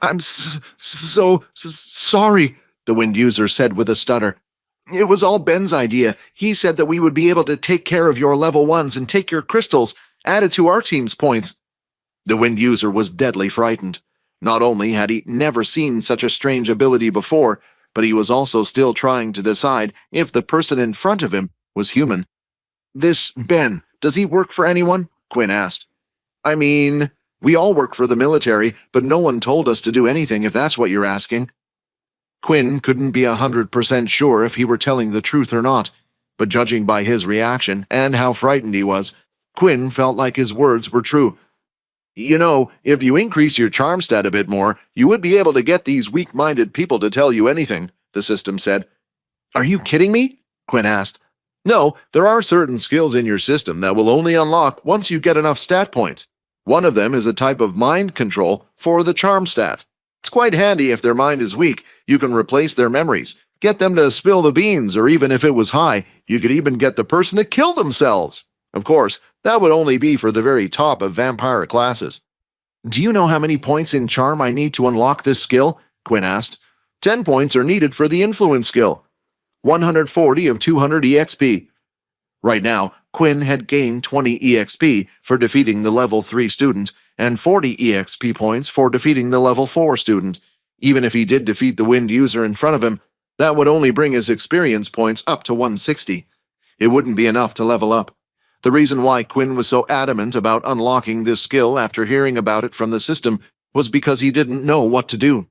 I'm sorry, the wind user said with a stutter. It was all Ben's idea. He said that we would be able to take care of your level 1s and take your crystals, added to our team's points. The wind user was deadly frightened. Not only had he never seen such a strange ability before, but he was also still trying to decide if the person in front of him was human. This Ben, does he work for anyone? Quinn asked. I mean, we all work for the military, but no one told us to do anything if that's what you're asking. Quinn couldn't be 100% sure if he were telling the truth or not, but judging by his reaction and how frightened he was, Quinn felt like his words were true. You know, if you increase your charm stat a bit more, you would be able to get these weak-minded people to tell you anything, the system said. Are you kidding me? Quinn asked. No, there are certain skills in your system that will only unlock once you get enough stat points. One of them is a type of mind control for the charm stat. It's quite handy if their mind is weak. You can replace their memories, get them to spill the beans, or even if it was high, you could even get the person to kill themselves. Of course, that would only be for the very top of vampire classes. Do you know how many points in charm I need to unlock this skill? Quinn asked. 10 points are needed for the influence skill. 140 of 200 EXP. Right now, Quinn had gained 20 EXP for defeating the level 3 student, and 40 EXP points for defeating the level 4 student. Even if he did defeat the wind user in front of him, that would only bring his experience points up to 160. It wouldn't be enough to level up. The reason why Quinn was so adamant about unlocking this skill after hearing about it from the system was because he didn't know what to do.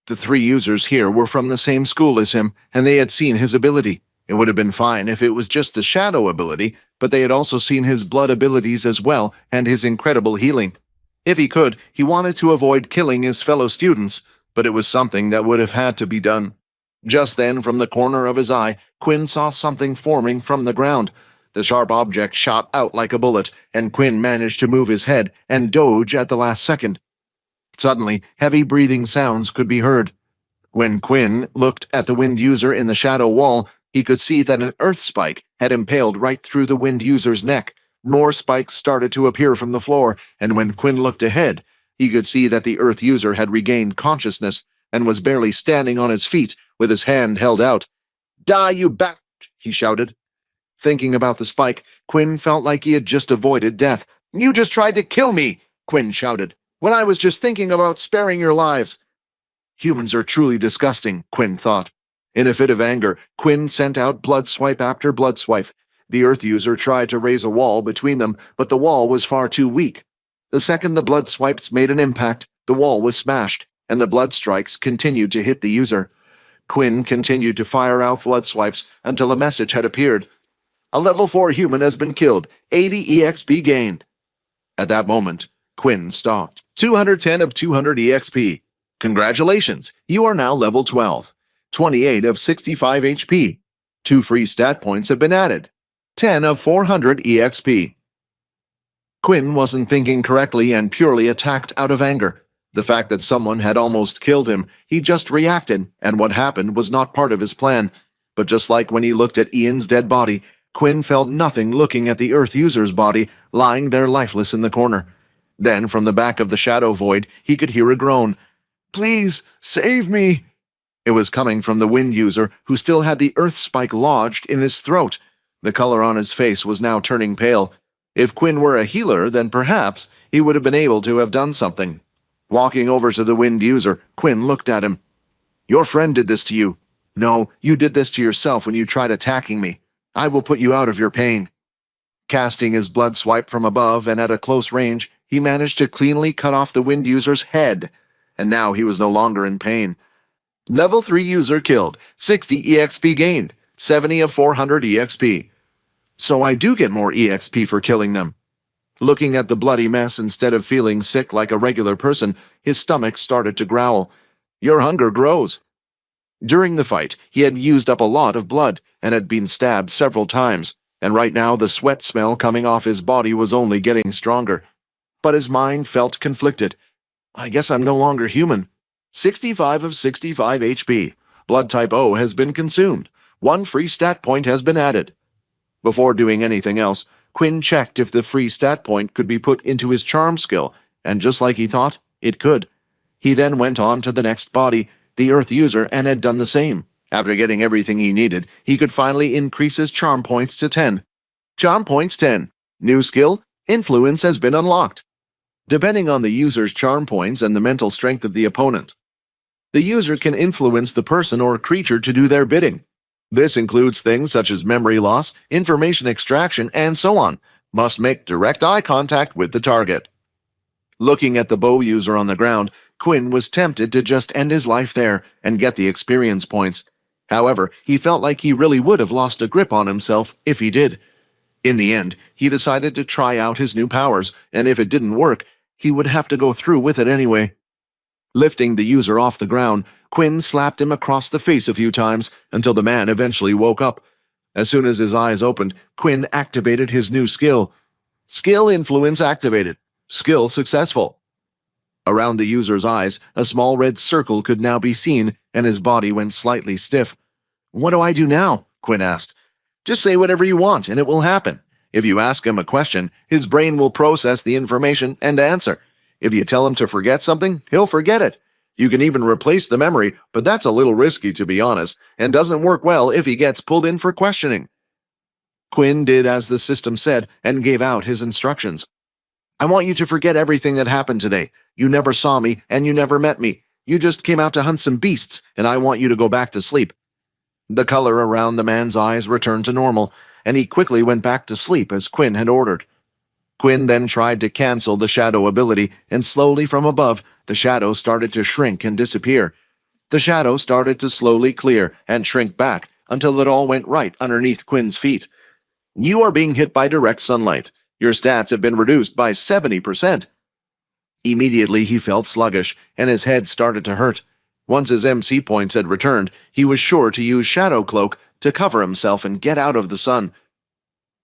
The 3 users here were from the same school as him, and they had seen his ability. It would have been fine if it was just the shadow ability, but they had also seen his blood abilities as well and his incredible healing. If he could, he wanted to avoid killing his fellow students, but it was something that would have had to be done. Just then, from the corner of his eye, Quinn saw something forming from the ground. The sharp object shot out like a bullet, and Quinn managed to move his head and dodge at the last second. Suddenly, heavy breathing sounds could be heard. When Quinn looked at the wind user in the shadow wall, he could see that an earth spike had impaled right through the wind user's neck. More spikes started to appear from the floor, and when Quinn looked ahead, he could see that the earth user had regained consciousness and was barely standing on his feet with his hand held out. Die, you bastard! He shouted. Thinking about the spike, Quinn felt like he had just avoided death. You just tried to kill me, Quinn shouted, when I was just thinking about sparing your lives. Humans are truly disgusting, Quinn thought. In a fit of anger, Quinn sent out blood swipe after blood swipe. The earth user tried to raise a wall between them, but the wall was far too weak. The second the blood swipes made an impact, the wall was smashed, and the blood strikes continued to hit the user. Quinn continued to fire out blood swipes until a message had appeared. A level 4 human has been killed. 80 EXP gained. At that moment, Quinn stopped. 210 of 200 EXP. Congratulations, you are now level 12. 28 of 65 HP. 2 free stat points have been added. 10 of 400 EXP. Quinn wasn't thinking correctly and purely attacked out of anger. The fact that someone had almost killed him, he just reacted, and what happened was not part of his plan. But just like when he looked at Ian's dead body, Quinn felt nothing looking at the Earth user's body, lying there lifeless in the corner. Then, from the back of the shadow void, he could hear a groan. Please, save me! It was coming from the wind user, who still had the earth spike lodged in his throat. The color on his face was now turning pale. If Quinn were a healer, then perhaps he would have been able to have done something. Walking over to the wind user, Quinn looked at him. Your friend did this to you. No, you did this to yourself when you tried attacking me. I will put you out of your pain. Casting his blood swipe from above and at a close range, he managed to cleanly cut off the wind user's head, and now he was no longer in pain. Level 3 user killed, 60 EXP gained, 70 of 400 EXP. So I do get more EXP for killing them. Looking at the bloody mess instead of feeling sick like a regular person, his stomach started to growl. Your hunger grows. During the fight, he had used up a lot of blood and had been stabbed several times, and right now the sweat smell coming off his body was only getting stronger. But his mind felt conflicted. I guess I'm no longer human. 65 of 65 HP. Blood type O has been consumed. 1 free stat point has been added. Before doing anything else, Quinn checked if the free stat point could be put into his charm skill, and just like he thought, it could. He then went on to the next body, the Earth user, and had done the same. After getting everything he needed, he could finally increase his charm points to 10. Charm points 10. New skill, Influence has been unlocked. Depending on the user's charm points and the mental strength of the opponent, the user can influence the person or creature to do their bidding. This includes things such as memory loss, information extraction, and so on. Must make direct eye contact with the target. Looking at the bow user on the ground, Quinn was tempted to just end his life there and get the experience points. However, he felt like he really would have lost a grip on himself if he did. In the end, he decided to try out his new powers, and if it didn't work, he would have to go through with it anyway. Lifting the user off the ground, Quinn slapped him across the face a few times until the man eventually woke up. As soon as his eyes opened, Quinn activated his new skill. Skill Influence activated. Skill successful. Around the user's eyes, a small red circle could now be seen, and his body went slightly stiff. "What do I do now?" Quinn asked. "Just say whatever you want, and it will happen. If you ask him a question, his brain will process the information and answer. If you tell him to forget something, he'll forget it. You can even replace the memory, but that's a little risky, to be honest, and doesn't work well if he gets pulled in for questioning." Quinn did as the system said and gave out his instructions. "I want you to forget everything that happened today. You never saw me, and you never met me. You just came out to hunt some beasts, and I want you to go back to sleep." The color around the man's eyes returned to normal, and he quickly went back to sleep as Quinn had ordered. Quinn then tried to cancel the shadow ability, and slowly from above, the shadow started to shrink and disappear. The shadow started to slowly clear and shrink back until it all went right underneath Quinn's feet. "You are being hit by direct sunlight. Your stats have been reduced by 70%. Immediately he felt sluggish, and his head started to hurt. Once his MC points had returned, he was sure to use Shadow Cloak to cover himself and get out of the sun.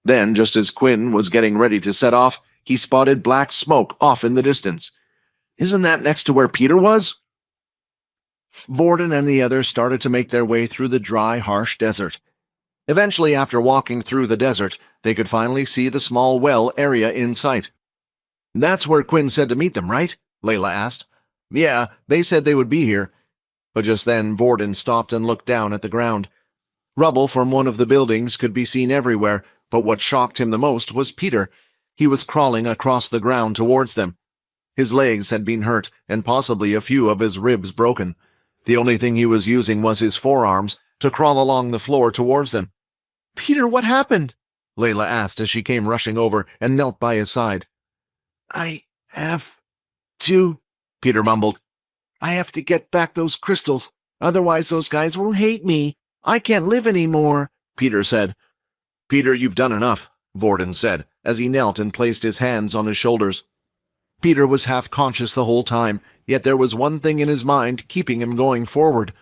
Then, just as Quinn was getting ready to set off, he spotted black smoke off in the distance. "Isn't that next to where Peter was?" Vorden and the others started to make their way through the dry, harsh desert. Eventually, after walking through the desert, they could finally see the small well area in sight. "That's where Quinn said to meet them, right?" Layla asked. "Yeah, they said they would be here." But just then, Vorden stopped and looked down at the ground. Rubble from one of the buildings could be seen everywhere, but what shocked him the most was Peter. He was crawling across the ground towards them. His legs had been hurt, and possibly a few of his ribs broken. The only thing he was using was his forearms to crawl along the floor towards them. "Peter, what happened?" Layla asked as she came rushing over and knelt by his side. "I have to," Peter mumbled. "I have to get back those crystals. Otherwise those guys will hate me. I can't live anymore," Peter said. "Peter, you've done enough," Vorden said, as he knelt and placed his hands on his shoulders. Peter was half-conscious the whole time, yet there was one thing in his mind keeping him going forward.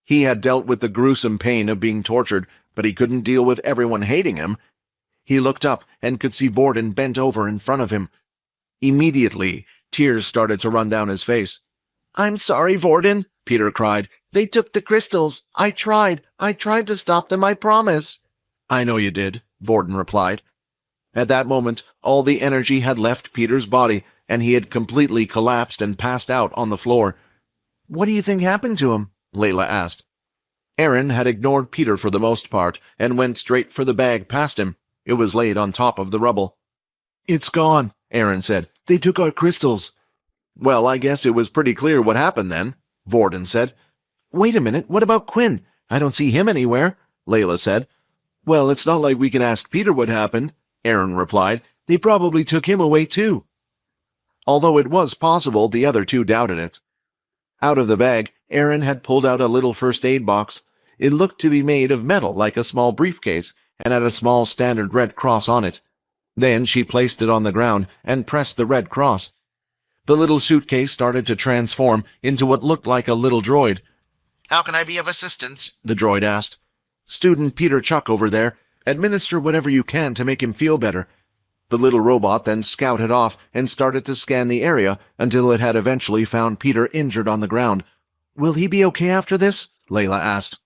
He had dealt with the gruesome pain of being tortured, but he couldn't deal with everyone hating him. He looked up and could see Vorden bent over in front of him. Immediately, tears started to run down his face. "I'm sorry, Vorden," Peter cried. "They took the crystals. I tried to stop them, I promise." "I know you did," Vorden replied. At that moment, all the energy had left Peter's body, and he had completely collapsed and passed out on the floor. "What do you think happened to him?" Layla asked. Aaron had ignored Peter for the most part, and went straight for the bag past him. It was laid on top of the rubble. "It's gone," Aaron said. "They took our crystals." "Well, I guess it was pretty clear what happened then," Vorden said. "Wait a minute, what about Quinn? I don't see him anywhere," Layla said. "Well, it's not like we can ask Peter what happened," Aaron replied. "They probably took him away too." Although it was possible, the other two doubted it. Out of the bag, Aaron had pulled out a little first aid box. It looked to be made of metal like a small briefcase, and had a small standard red cross on it. Then she placed it on the ground and pressed the red cross. The little suitcase started to transform into what looked like a little droid. "How can I be of assistance?" the droid asked. "Student Peter Chuck over there. Administer whatever you can to make him feel better." The little robot then scouted off and started to scan the area until it had eventually found Peter injured on the ground. "Will he be okay after this?" Layla asked.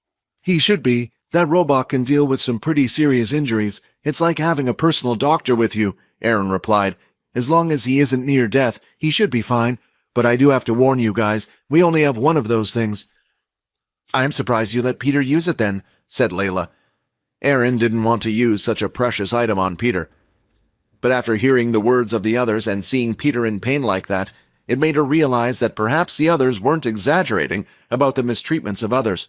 "He should be. That robot can deal with some pretty serious injuries. It's like having a personal doctor with you," Aaron replied. "As long as he isn't near death, he should be fine. But I do have to warn you guys, we only have one of those things." "I'm surprised you let Peter use it then," said Layla. Aaron didn't want to use such a precious item on Peter. But after hearing the words of the others and seeing Peter in pain like that, it made her realize that perhaps the others weren't exaggerating about the mistreatments of others.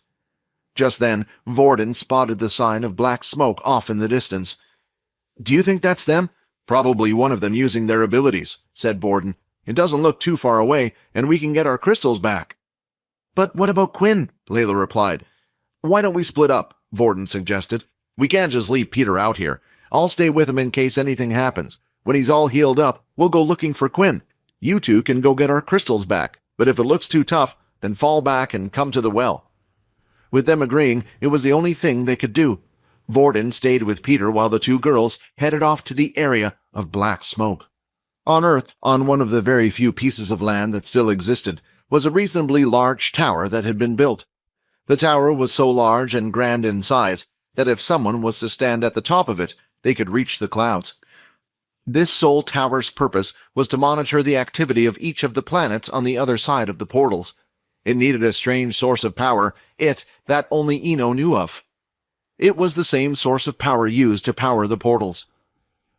Just then, Vorden spotted the sign of black smoke off in the distance. "Do you think that's them?" "Probably one of them using their abilities," said Vorden. "It doesn't look too far away, and we can get our crystals back." "But what about Quinn?" Layla replied. "Why don't we split up?" Vorden suggested. "We can't just leave Peter out here. I'll stay with him in case anything happens. When he's all healed up, we'll go looking for Quinn. You two can go get our crystals back, but if it looks too tough, then fall back and come to the well." With them agreeing, it was the only thing they could do. Vorden stayed with Peter while the two girls headed off to the area of black smoke. On Earth, on one of the very few pieces of land that still existed, was a reasonably large tower that had been built. The tower was so large and grand in size that if someone was to stand at the top of it, they could reach the clouds. This sole tower's purpose was to monitor the activity of each of the planets on the other side of the portals. It needed a strange source of power, that only Eno knew of. It was the same source of power used to power the portals.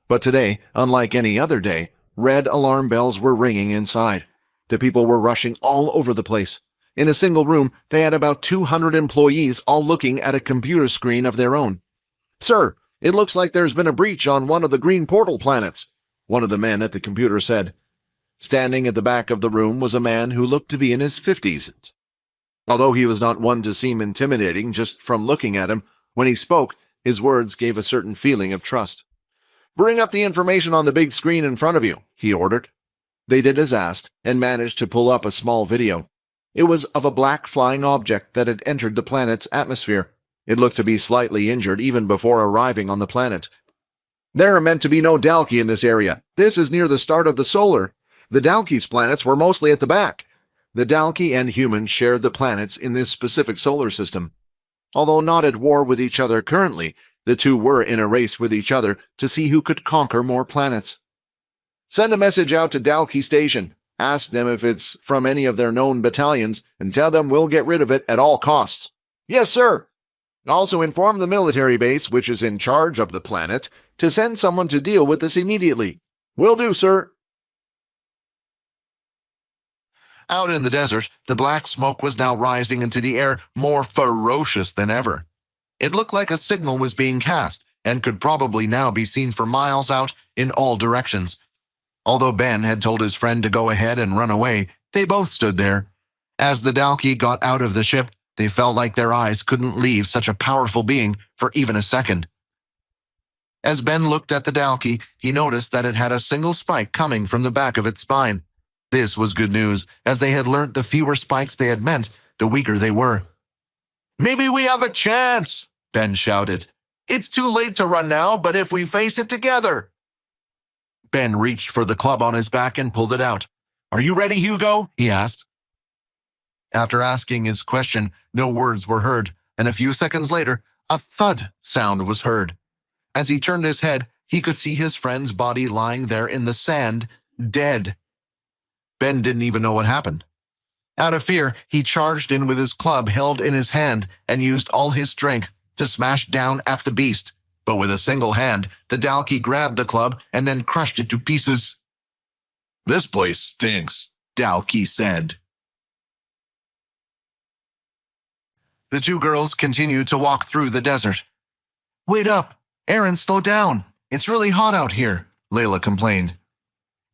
But today, unlike any other day, red alarm bells were ringing inside. The people were rushing all over the place. In a single room, they had about 200 employees all looking at a computer screen of their own. "Sir, it looks like there's been a breach on one of the green portal planets," one of the men at the computer said. Standing at the back of the room was a man who looked to be in his 50s. Although he was not one to seem intimidating just from looking at him, when he spoke, his words gave a certain feeling of trust. "Bring up the information on the big screen in front of you," he ordered. They did as asked, and managed to pull up a small video. It was of a black flying object that had entered the planet's atmosphere. It looked to be slightly injured even before arriving on the planet. "There are meant to be no Dalki in this area. This is near the start of the solar. The Dalki's planets were mostly at the back." The Dalki and humans shared the planets in this specific solar system. Although not at war with each other currently, the two were in a race with each other to see who could conquer more planets. "Send a message out to Dalki Station. Ask them if it's from any of their known battalions, and tell them we'll get rid of it at all costs." "Yes, sir." "Also inform the military base, which is in charge of the planet, to send someone to deal with this immediately." "Will do, sir." Out in the desert, the black smoke was now rising into the air, more ferocious than ever. It looked like a signal was being cast, and could probably now be seen for miles out in all directions. Although Ben had told his friend to go ahead and run away, they both stood there. As the Dalki got out of the ship, they felt like their eyes couldn't leave such a powerful being for even a second. As Ben looked at the Dalki, he noticed that it had a single spike coming from the back of its spine. This was good news, as they had learnt the fewer spikes they had meant, the weaker they were. "Maybe we have a chance," Ben shouted. "It's too late to run now, but if we face it together." Ben reached for the club on his back and pulled it out. "Are you ready, Hugo?" he asked. After asking his question, no words were heard, and a few seconds later, a thud sound was heard. As he turned his head, he could see his friend's body lying there in the sand, dead. Ben didn't even know what happened. Out of fear, he charged in with his club held in his hand and used all his strength to smash down at the beast. But with a single hand, the Dalki grabbed the club and then crushed it to pieces. "This place stinks," Dalki said. The two girls continued to walk through the desert. "Wait up! Aaron, slow down! It's really hot out here," Layla complained.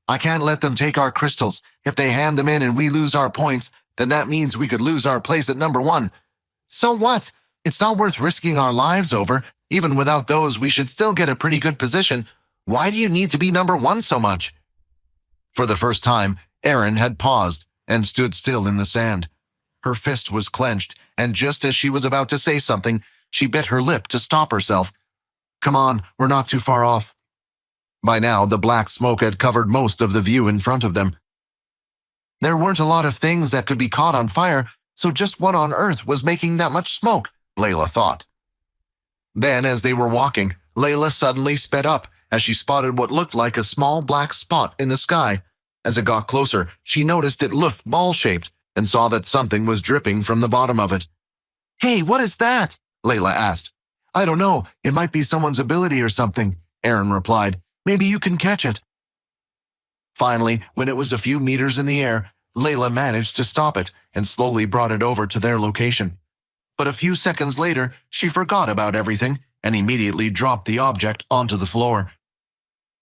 "I can't let them take our crystals. If they hand them in and we lose our points, then that means we could lose our place at number 1. So what? It's not worth risking our lives over. Even without those, we should still get a pretty good position. Why do you need to be number 1 so much?" For the first time, Aaron had paused and stood still in the sand. Her fist was clenched, and just as she was about to say something, she bit her lip to stop herself. "Come on, we're not too far off." By now, the black smoke had covered most of the view in front of them. There weren't a lot of things that could be caught on fire, so just what on earth was making that much smoke, Layla thought. Then, as they were walking, Layla suddenly sped up as she spotted what looked like a small black spot in the sky. As it got closer, she noticed it looked ball-shaped and saw that something was dripping from the bottom of it. "Hey, what is that?" Layla asked. "I don't know. It might be someone's ability or something," Aaron replied. "Maybe you can catch it." Finally, when it was a few meters in the air, Layla managed to stop it and slowly brought it over to their location. But a few seconds later, she forgot about everything and immediately dropped the object onto the floor.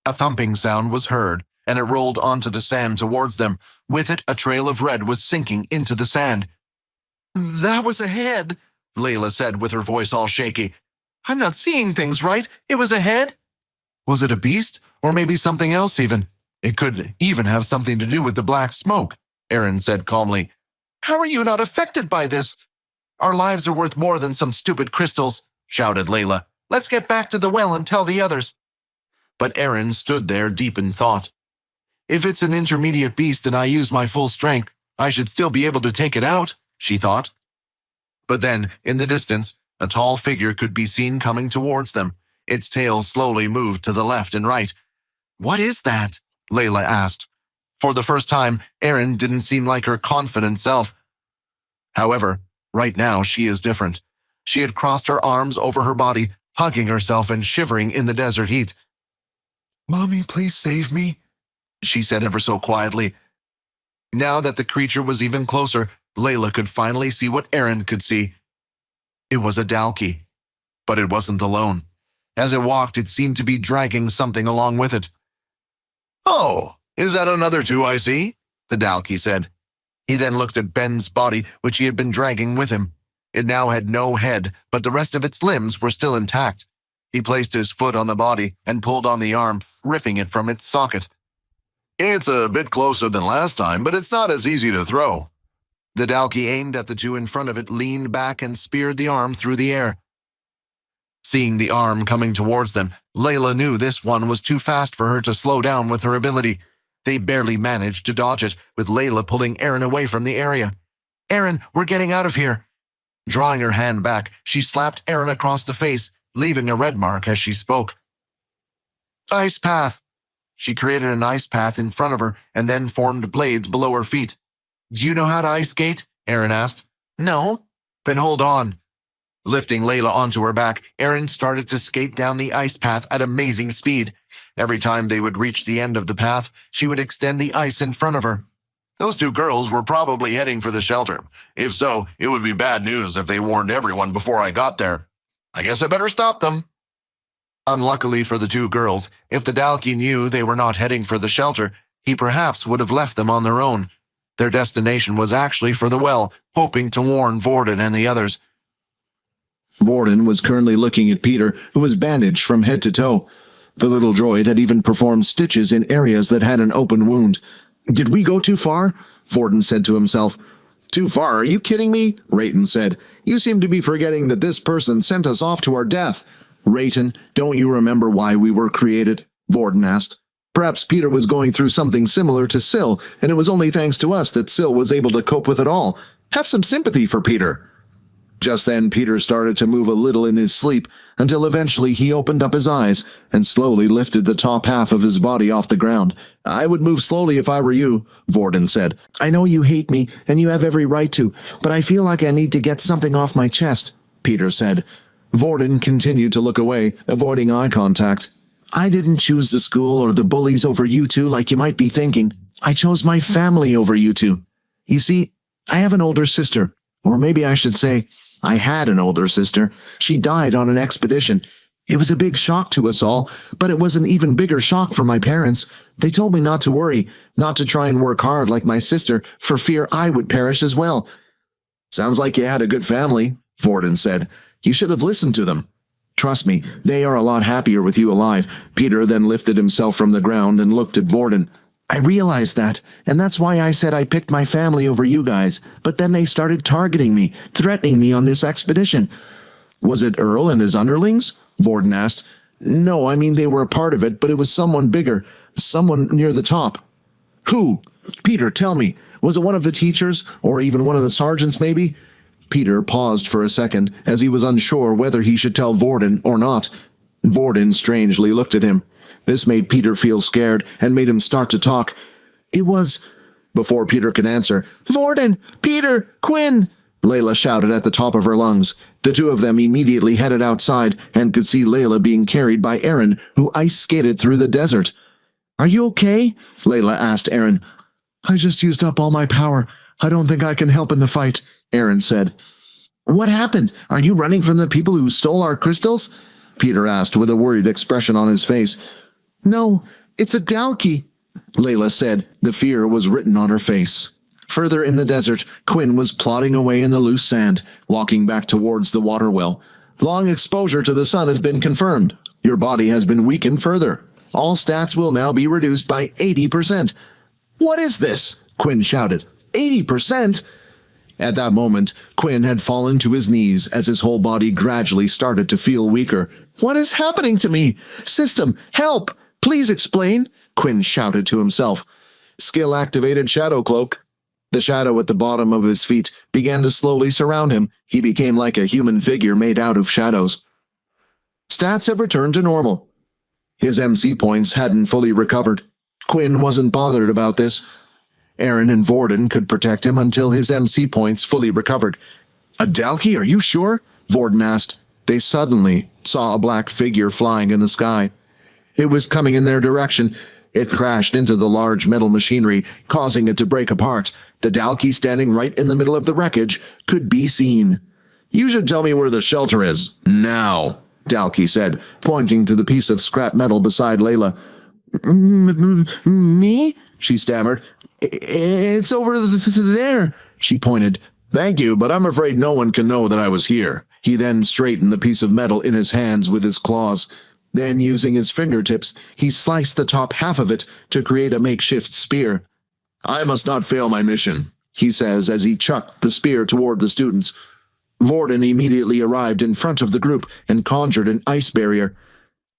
A thumping sound was heard, and it rolled onto the sand towards them. With it, a trail of red was sinking into the sand. "That was a head," Layla said with her voice all shaky. "I'm not seeing things right. It was a head?" "Was it a beast? Or maybe something else even? It could even have something to do with the black smoke," Aaron said calmly. "How are you not affected by this?" "Our lives are worth more than some stupid crystals," shouted Layla. "Let's get back to the well and tell the others." But Aaron stood there deep in thought. "If it's an intermediate beast and I use my full strength, I should still be able to take it out," she thought. But then, in the distance, a tall figure could be seen coming towards them. Its tail slowly moved to the left and right. "What is that?" Layla asked. For the first time, Aaron didn't seem like her confident self. However, right now she is different. She had crossed her arms over her body, hugging herself and shivering in the desert heat. "Mommy, please save me," she said ever so quietly. Now that the creature was even closer, Layla could finally see what Aaron could see. It was a Dalki, but it wasn't alone. As it walked, it seemed to be dragging something along with it. "Oh, is that another two I see?" the Dalki said. He then looked at Ben's body, which he had been dragging with him. It now had no head, but the rest of its limbs were still intact. He placed his foot on the body and pulled on the arm, ripping it from its socket. "It's a bit closer than last time, but it's not as easy to throw." The Dalki aimed at the two in front of it, leaned back, and speared the arm through the air. Seeing the arm coming towards them, Layla knew this one was too fast for her to slow down with her ability. They barely managed to dodge it, with Layla pulling Aaron away from the area. "Aaron, we're getting out of here." Drawing her hand back, she slapped Aaron across the face, leaving a red mark as she spoke. "Ice path." She created an ice path in front of her and then formed blades below her feet. "Do you know how to ice skate?" Aaron asked. "No." "Then hold on." Lifting Layla onto her back, Aaron started to skate down the ice path at amazing speed. Every time they would reach the end of the path, she would extend the ice in front of her. Those two girls were probably heading for the shelter. If so, it would be bad news if they warned everyone before I got there. I guess I better stop them. Unluckily for the two girls, if the Dalki knew they were not heading for the shelter, he perhaps would have left them on their own. Their destination was actually for the well, hoping to warn Vorden and the others. Vorden was currently looking at Peter, who was bandaged from head to toe. The little droid had even performed stitches in areas that had an open wound. "Did we go too far?" Vorden said to himself. "Too far? Are you kidding me?" Rayton said. "You seem to be forgetting that this person sent us off to our death." "Rayton, don't you remember why we were created?" Vorden asked. "Perhaps Peter was going through something similar to Syl, and it was only thanks to us that Syl was able to cope with it all. Have some sympathy for Peter." Just then, Peter started to move a little in his sleep, until eventually he opened up his eyes and slowly lifted the top half of his body off the ground. "I would move slowly if I were you," Vorden said. "I know you hate me, and you have every right to, but I feel like I need to get something off my chest," Peter said. Vorden continued to look away, avoiding eye contact. "I didn't choose the school or the bullies over you two like you might be thinking. I chose my family over you two. You see, I have an older sister, or maybe I should say, I had an older sister. She died on an expedition. It was a big shock to us all, but it was an even bigger shock for my parents. They told me not to worry, not to try and work hard like my sister, for fear I would perish as well." "Sounds like you had a good family," Vorden said. "You should have listened to them. Trust me, they are a lot happier with you alive." Peter then lifted himself from the ground and looked at Vorden. "I realized that, and that's why I said I picked my family over you guys. But then they started targeting me, threatening me on this expedition." "Was it Earl and his underlings?" Vorden asked. "No, I mean they were a part of it, but it was someone bigger, someone near the top." "Who? Peter, tell me. Was it one of the teachers, or even one of the sergeants, maybe?" Peter paused for a second, as he was unsure whether he should tell Vorden or not. Vorden strangely looked at him. This made Peter feel scared and made him start to talk. It was... Before Peter could answer, "Vorden! Peter! Quinn!" Layla shouted at the top of her lungs. The two of them immediately headed outside and could see Layla being carried by Aaron, who ice-skated through the desert. "Are you okay?" Layla asked Aaron. "I just used up all my power. I don't think I can help in the fight," Aaron said. "What happened? Are you running from the people who stole our crystals?" Peter asked with a worried expression on his face. "No, it's a Dalki," Layla said. The fear was written on her face. Further in the desert, Quinn was plodding away in the loose sand, walking back towards the water well. "Long exposure to the sun has been confirmed. Your body has been weakened further. All stats will now be reduced by 80%. "What is this?" Quinn shouted. 80%? At that moment, Quinn had fallen to his knees as his whole body gradually started to feel weaker. "What is happening to me? System, help! Please explain!" Quinn shouted to himself. Skill-activated shadow cloak. The shadow at the bottom of his feet began to slowly surround him. He became like a human figure made out of shadows. Stats have returned to normal. His MC points hadn't fully recovered. Quinn wasn't bothered about this. Aaron and Vorden could protect him until his MC points fully recovered. "A Dalki, are you sure?" Vorden asked. They suddenly saw a black figure flying in the sky. It was coming in their direction. It crashed into the large metal machinery, causing it to break apart. The Dalki standing right in the middle of the wreckage could be seen. "You should tell me where the shelter is. Now," Dalki said, pointing to the piece of scrap metal beside Layla. "Me?" she stammered. "It's over there," she pointed. "Thank you, but I'm afraid no one can know that I was here." He then straightened the piece of metal in his hands with his claws. Then, using his fingertips, he sliced the top half of it to create a makeshift spear. "I must not fail my mission," he says as he chucked the spear toward the students. Vorden immediately arrived in front of the group and conjured an ice barrier.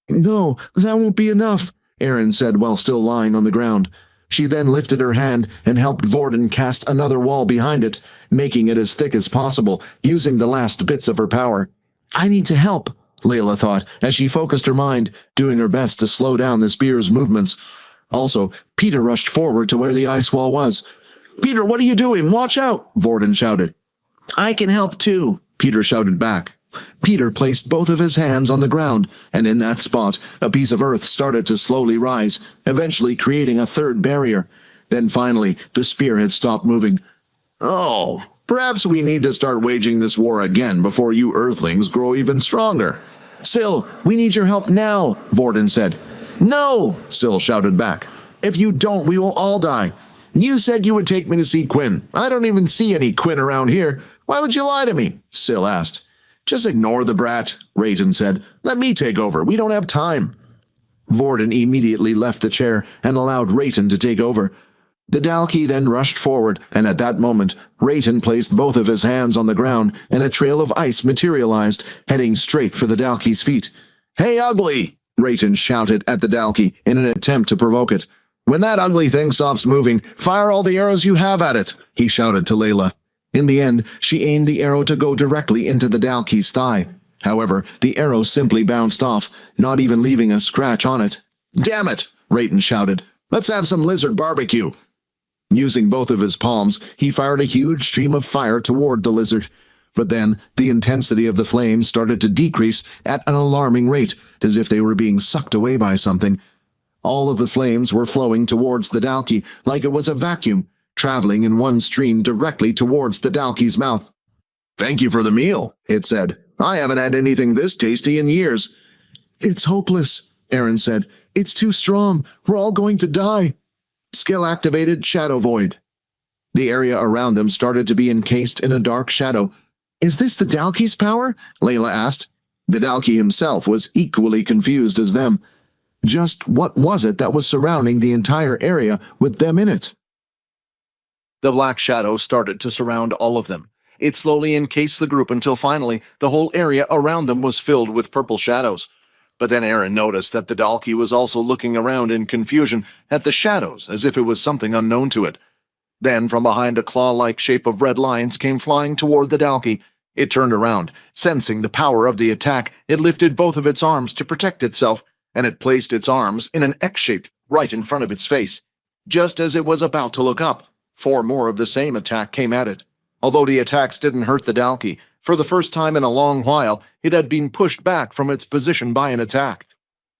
"No, that won't be enough," Aaron said while still lying on the ground. She then lifted her hand and helped Vorden cast another wall behind it, making it as thick as possible, using the last bits of her power. "I need to help," Layla thought, as she focused her mind, doing her best to slow down the spear's movements. Also, Peter rushed forward to where the ice wall was. "Peter, what are you doing? Watch out!" Vorden shouted. "I can help too," Peter shouted back. Peter placed both of his hands on the ground, and in that spot, a piece of earth started to slowly rise, eventually creating a third barrier. Then finally, the spear had stopped moving. "Oh, perhaps we need to start waging this war again before you Earthlings grow even stronger." "Syl, we need your help now," Vorden said. "No," Syl shouted back. "If you don't, we will all die. You said you would take me to see Quinn. I don't even see any Quinn around here. Why would you lie to me?" Syl asked. "Just ignore the brat," Rayton said. "Let me take over. We don't have time." Vorden immediately left the chair and allowed Rayton to take over. The Dalki then rushed forward, and at that moment, Rayton placed both of his hands on the ground, and a trail of ice materialized, heading straight for the Dalki's feet. "Hey, ugly!" Rayton shouted at the Dalki in an attempt to provoke it. "When that ugly thing stops moving, fire all the arrows you have at it," he shouted to Layla. In the end, she aimed the arrow to go directly into the Dalki's thigh. However, the arrow simply bounced off, not even leaving a scratch on it. "Damn it!" Rayton shouted. "Let's have some lizard barbecue." Using both of his palms, he fired a huge stream of fire toward the lizard. But then, the intensity of the flames started to decrease at an alarming rate, as if they were being sucked away by something. All of the flames were flowing towards the Dalki like it was a vacuum, traveling in one stream directly towards the Dalki's mouth. "Thank you for the meal," it said. "I haven't had anything this tasty in years." "It's hopeless," Aaron said. "It's too strong. We're all going to die." Skill-activated Shadow Void. The area around them started to be encased in a dark shadow. "Is this the Dalki's power?" Layla asked. The Dalki himself was equally confused as them. Just what was it that was surrounding the entire area with them in it? The black shadow started to surround all of them. It slowly encased the group until finally the whole area around them was filled with purple shadows. But then Aaron noticed that the Dalki was also looking around in confusion at the shadows as if it was something unknown to it. Then from behind a claw-like shape of red lines came flying toward the Dalki. It turned around. Sensing the power of the attack, it lifted both of its arms to protect itself, and it placed its arms in an X shape right in front of its face. Just as it was about to look up, 4 more of the same attack came at it. Although the attacks didn't hurt the Dalki, for the first time in a long while, it had been pushed back from its position by an attack.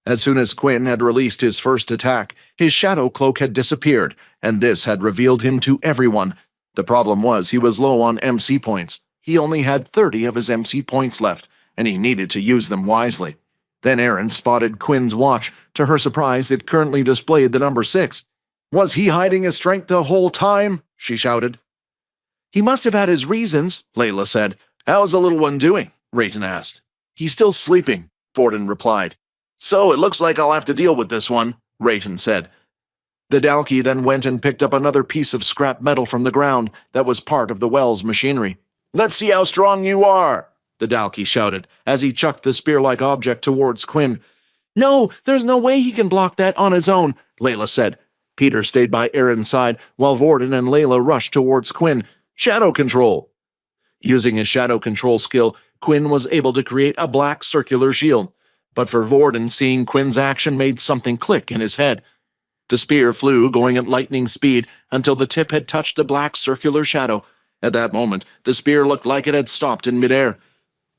As soon as Quinn had released his first attack, his shadow cloak had disappeared, and this had revealed him to everyone. The problem was he was low on MC points. He only had 30 of his MC points left, and he needed to use them wisely. Then Aaron spotted Quinn's watch. To her surprise, it currently displayed the number 6. "Was he hiding his strength the whole time?" she shouted. "He must have had his reasons," Layla said. "How's the little one doing?" Rayton asked. "He's still sleeping," Borden replied. "So it looks like I'll have to deal with this one," Rayton said. The Dalki then went and picked up another piece of scrap metal from the ground that was part of the well's machinery. "Let's see how strong you are," the Dalki shouted as he chucked the spear-like object towards Quinn. "No, there's no way he can block that on his own," Layla said. Peter stayed by Aaron's side while Vorden and Layla rushed towards Quinn. "Shadow control!" Using his shadow control skill, Quinn was able to create a black circular shield. But for Vorden, seeing Quinn's action made something click in his head. The spear flew, going at lightning speed, until the tip had touched the black circular shadow. At that moment, the spear looked like it had stopped in midair.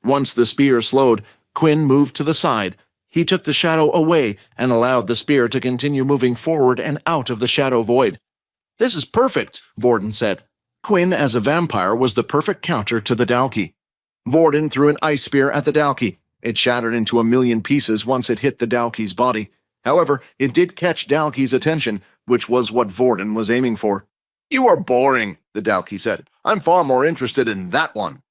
Once the spear slowed, Quinn moved to the side. He took the shadow away and allowed the spear to continue moving forward and out of the shadow void. "This is perfect," Vorden said. Quinn, as a vampire, was the perfect counter to the Dalki. Vorden threw an ice spear at the Dalki. It shattered into a million pieces once it hit the Dalki's body. However, it did catch Dalki's attention, which was what Vorden was aiming for. "You are boring," the Dalki said. "I'm far more interested in that one."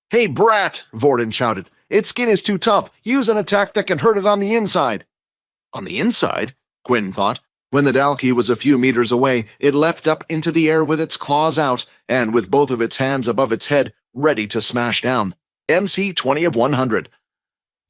"Hey, brat," Vorden shouted. "Its skin is too tough. Use an attack that can hurt it on the inside." "On the inside?" Quinn thought. When the Dalki was a few meters away, it leapt up into the air with its claws out, and with both of its hands above its head, ready to smash down. MC 20 of 100.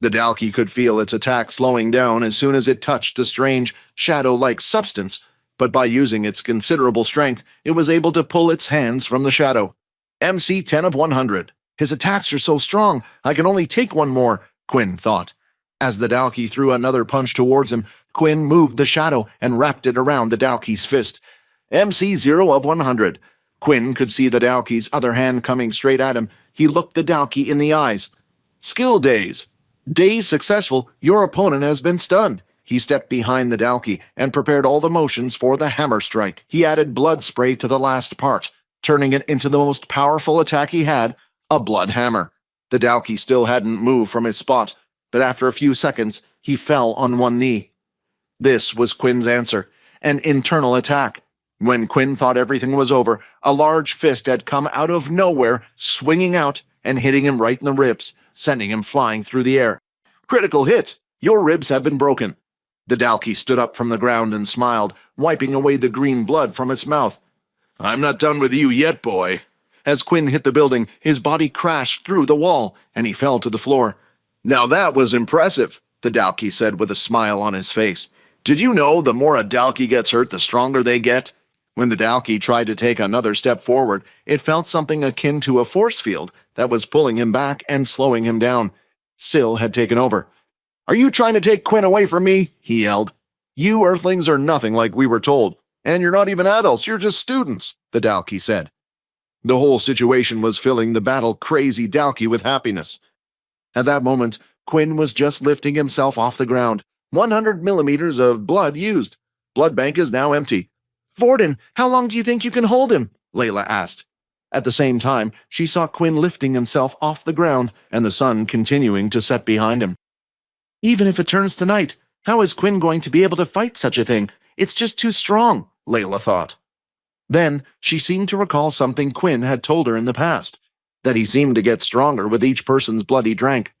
The Dalki could feel its attack slowing down as soon as it touched the strange, shadow-like substance, but by using its considerable strength, it was able to pull its hands from the shadow. MC 10 of 100. His attacks are so strong, I can only take one more, Quinn thought. As the Dalki threw another punch towards him, Quinn moved the shadow and wrapped it around the Dalki's fist. MC 0 of 100. Quinn could see the Dalki's other hand coming straight at him. He looked the Dalki in the eyes. "Skill days. Days successful, your opponent has been stunned." He stepped behind the Dalki and prepared all the motions for the hammer strike. He added blood spray to the last part, turning it into the most powerful attack he had, a blood hammer. The Dalki still hadn't moved from his spot, but after a few seconds, he fell on one knee. This was Quinn's answer, an internal attack. When Quinn thought everything was over, a large fist had come out of nowhere, swinging out and hitting him right in the ribs, sending him flying through the air. "Critical hit! Your ribs have been broken." The Dalki stood up from the ground and smiled, wiping away the green blood from its mouth. "I'm not done with you yet, boy." As Quinn hit the building, his body crashed through the wall, and he fell to the floor. "Now that was impressive," the Dalki said with a smile on his face. "Did you know the more a Dalki gets hurt, the stronger they get?" When the Dalki tried to take another step forward, it felt something akin to a force field that was pulling him back and slowing him down. Syl had taken over. "Are you trying to take Quinn away from me?" he yelled. "You Earthlings are nothing like we were told, and you're not even adults, you're just students," the Dalki said. The whole situation was filling the battle-crazy Dalki with happiness. At that moment, Quinn was just lifting himself off the ground. 100 millimeters of blood used. Blood bank is now empty. "Vorden, how long do you think you can hold him?" Layla asked. At the same time, she saw Quinn lifting himself off the ground and the sun continuing to set behind him. "Even if it turns to night, how is Quinn going to be able to fight such a thing? It's just too strong," Layla thought. Then she seemed to recall something Quinn had told her in the past, that he seemed to get stronger with each person's blood he drank.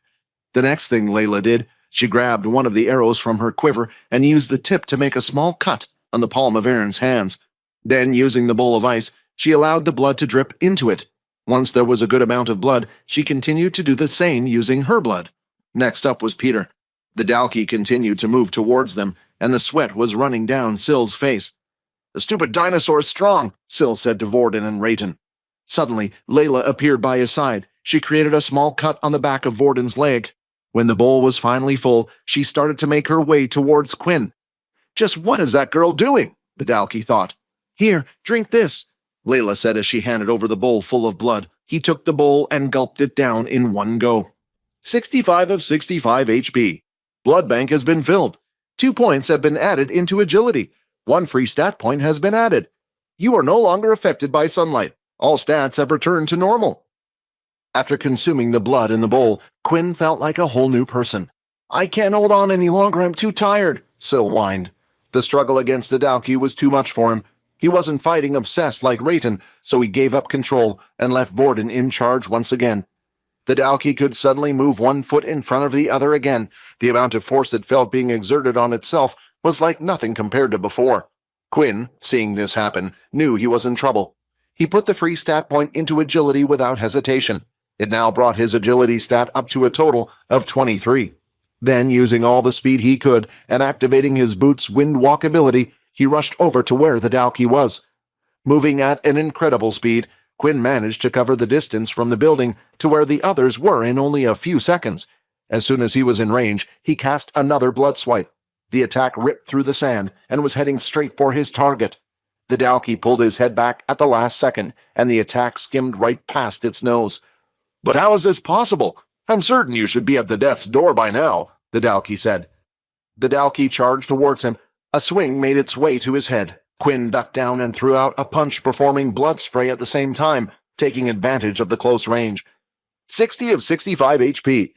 The next thing Layla did, she grabbed one of the arrows from her quiver and used the tip to make a small cut on the palm of Aaron's hands. Then, using the bowl of ice, she allowed the blood to drip into it. Once there was a good amount of blood, she continued to do the same using her blood. Next up was Peter. The Dalki continued to move towards them, and the sweat was running down Syl's face. "The stupid dinosaur's strong," Syl said to Vorden and Rayton. Suddenly, Layla appeared by his side. She created a small cut on the back of Vorden's leg. When the bowl was finally full, she started to make her way towards Quinn. "Just what is that girl doing?" the Dalki thought. "Here, drink this," Layla said as she handed over the bowl full of blood. He took the bowl and gulped it down in one go. 65 of 65 HP. Blood bank has been filled. 2 points have been added into agility. 1 free stat point has been added. You are no longer affected by sunlight. All stats have returned to normal. After consuming the blood in the bowl, Quinn felt like a whole new person. "I can't hold on any longer, I'm too tired," Syl whined. The struggle against the Dalki was too much for him. He wasn't fighting obsessed like Rayton, so he gave up control and left Vorden in charge once again. The Dalki could suddenly move 1 foot in front of the other again. The amount of force it felt being exerted on itself was like nothing compared to before. Quinn, seeing this happen, knew he was in trouble. He put the free stat point into agility without hesitation. It now brought his agility stat up to a total of 23. Then, using all the speed he could and activating his boot's wind walk ability, he rushed over to where the Dalki was. Moving at an incredible speed, Quinn managed to cover the distance from the building to where the others were in only a few seconds. As soon as he was in range, he cast another blood swipe. The attack ripped through the sand and was heading straight for his target. The Dalki pulled his head back at the last second, and the attack skimmed right past its nose. "But how is this possible? I'm certain you should be at the death's door by now," the Dalki said. The Dalki charged towards him. A swing made its way to his head. Quinn ducked down and threw out a punch, performing blood spray at the same time, taking advantage of the close range. 60 of 65 HP.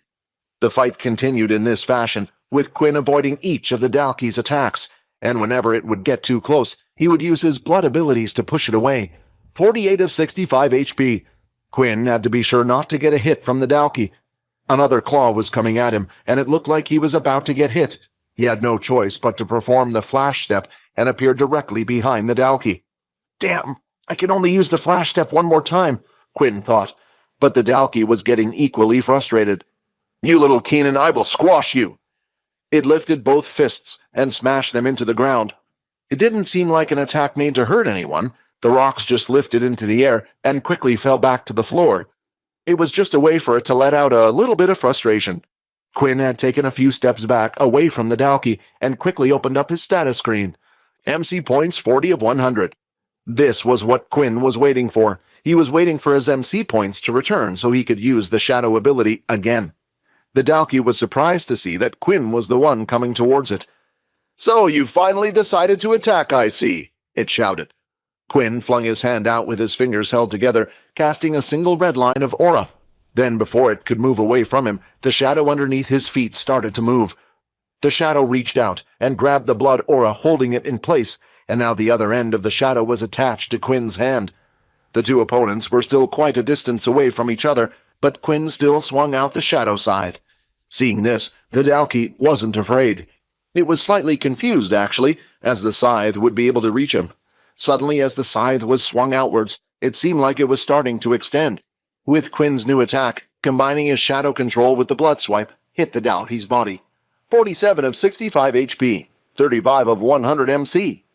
The fight continued in this fashion, with Quinn avoiding each of the Dalki's attacks, and whenever it would get too close, he would use his blood abilities to push it away. 48 of 65 HP. Quinn had to be sure not to get a hit from the Dalki. Another claw was coming at him, and it looked like he was about to get hit. He had no choice but to perform the flash step and appear directly behind the Dalki. "Damn, I can only use the flash step one more time," Quinn thought, but the Dalki was getting equally frustrated. "You little Keenan, I will squash you." It lifted both fists and smashed them into the ground. It didn't seem like an attack made to hurt anyone. The rocks just lifted into the air and quickly fell back to the floor. It was just a way for it to let out a little bit of frustration. Quinn had taken a few steps back away from the Dalki and quickly opened up his status screen. MC points 40 of 100. This was what Quinn was waiting for. He was waiting for his MC points to return so he could use the shadow ability again. The Dalki was surprised to see that Quinn was the one coming towards it. "So you finally decided to attack, I see," it shouted. Quinn flung his hand out with his fingers held together, casting a single red line of aura. Then, before it could move away from him, the shadow underneath his feet started to move. The shadow reached out and grabbed the blood aura, holding it in place, and now the other end of the shadow was attached to Quinn's hand. The two opponents were still quite a distance away from each other, but Quinn still swung out the shadow scythe. Seeing this, the Dalki wasn't afraid. It was slightly confused, actually, as the scythe would be able to reach him. Suddenly, as the scythe was swung outwards, it seemed like it was starting to extend. With Quinn's new attack, combining his shadow control with the blood swipe, hit the Dalki's body. 47 of 65 HP, 35 of 100 MC.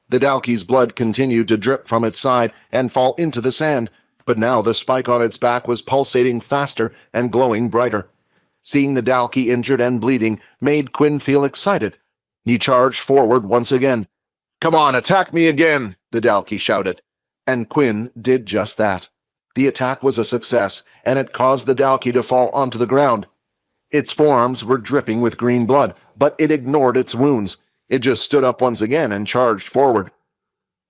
The Dalki's blood continued to drip from its side and fall into the sand, but now the spike on its back was pulsating faster and glowing brighter. Seeing the Dalki injured and bleeding made Quinn feel excited. He charged forward once again. "Come on, attack me again," the Dalki shouted. And Quinn did just that. The attack was a success, and it caused the Dalki to fall onto the ground. Its forearms were dripping with green blood, but it ignored its wounds. It just stood up once again and charged forward.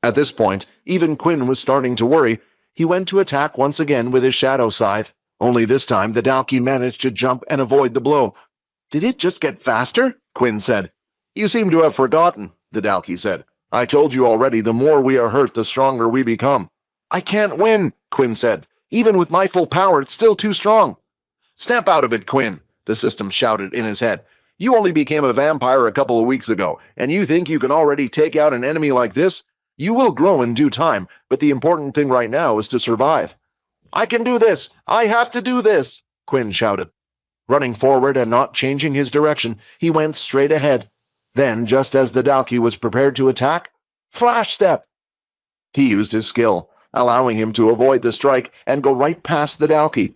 At this point, even Quinn was starting to worry. He went to attack once again with his shadow scythe. Only this time the Dalki managed to jump and avoid the blow. "Did it just get faster?" Quinn said. "You seem to have forgotten," the Dalki said. "I told you already, the more we are hurt, the stronger we become." "I can't win," Quinn said. "Even with my full power, it's still too strong." "Snap out of it, Quinn," the system shouted in his head. "You only became a vampire a couple of weeks ago, and you think you can already take out an enemy like this? You will grow in due time, but the important thing right now is to survive." "I can do this! I have to do this!" Quinn shouted. Running forward and not changing his direction, he went straight ahead. Then, just as the Dalki was prepared to attack, flash step! He used his skill, allowing him to avoid the strike and go right past the Dalki.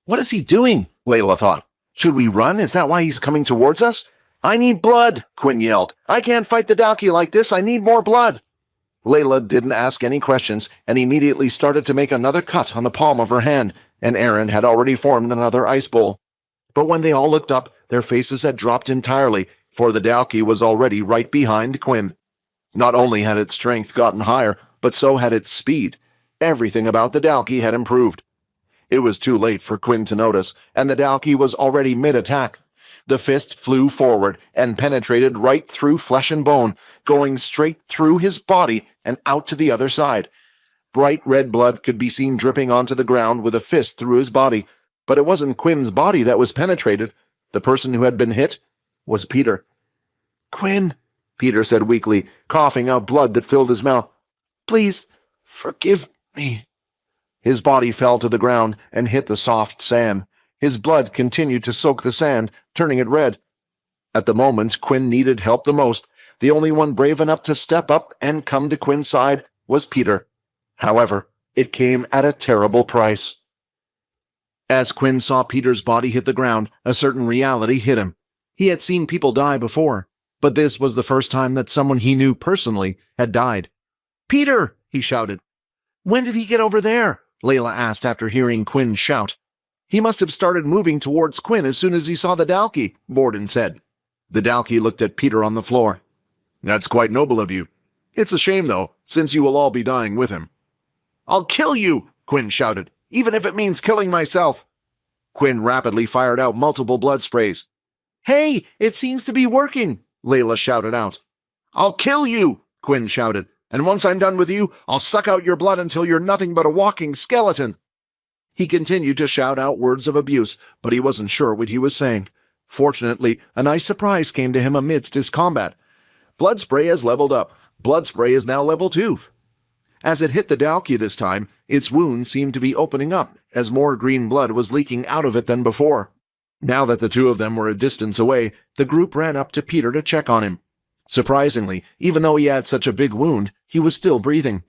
"What is he doing?" Layla thought. "Should we run? Is that why he's coming towards us?" "I need blood!" Quinn yelled. "I can't fight the Dalki like this. I need more blood!" Layla didn't ask any questions and immediately started to make another cut on the palm of her hand, and Aaron had already formed another ice bowl. But when they all looked up, their faces had dropped entirely, for the Dalki was already right behind Quinn. Not only had its strength gotten higher, but so had its speed. Everything about the Dalki had improved. It was too late for Quinn to notice, and the Dalki was already mid-attack. The fist flew forward and penetrated right through flesh and bone, going straight through his body and out to the other side. Bright red blood could be seen dripping onto the ground with a fist through his body, but it wasn't Quinn's body that was penetrated. The person who had been hit was Peter. "Quinn," Peter said weakly, coughing out blood that filled his mouth. "Please, forgive me." His body fell to the ground and hit the soft sand. His blood continued to soak the sand, turning it red. At the moment Quinn needed help the most, the only one brave enough to step up and come to Quinn's side was Peter. However, it came at a terrible price. As Quinn saw Peter's body hit the ground, a certain reality hit him. He had seen people die before, but this was the first time that someone he knew personally had died. "Peter!" he shouted. "When did he get over there?" Layla asked after hearing Quinn shout. "He must have started moving towards Quinn as soon as he saw the Dalki," Borden said. The Dalki looked at Peter on the floor. "That's quite noble of you. It's a shame, though, since you will all be dying with him." "I'll kill you!" Quinn shouted, "even if it means killing myself." Quinn rapidly fired out multiple blood sprays. "Hey, it seems to be working!" Layla shouted out. "I'll kill you!" Quinn shouted, "and once I'm done with you, I'll suck out your blood until you're nothing but a walking skeleton." He continued to shout out words of abuse, but he wasn't sure what he was saying. Fortunately, a nice surprise came to him amidst his combat. Blood spray has leveled up. Blood spray is now level 2. As it hit the Dalki this time, its wound seemed to be opening up, as more green blood was leaking out of it than before. Now that the two of them were a distance away, the group ran up to Peter to check on him. Surprisingly, even though he had such a big wound, he was still breathing.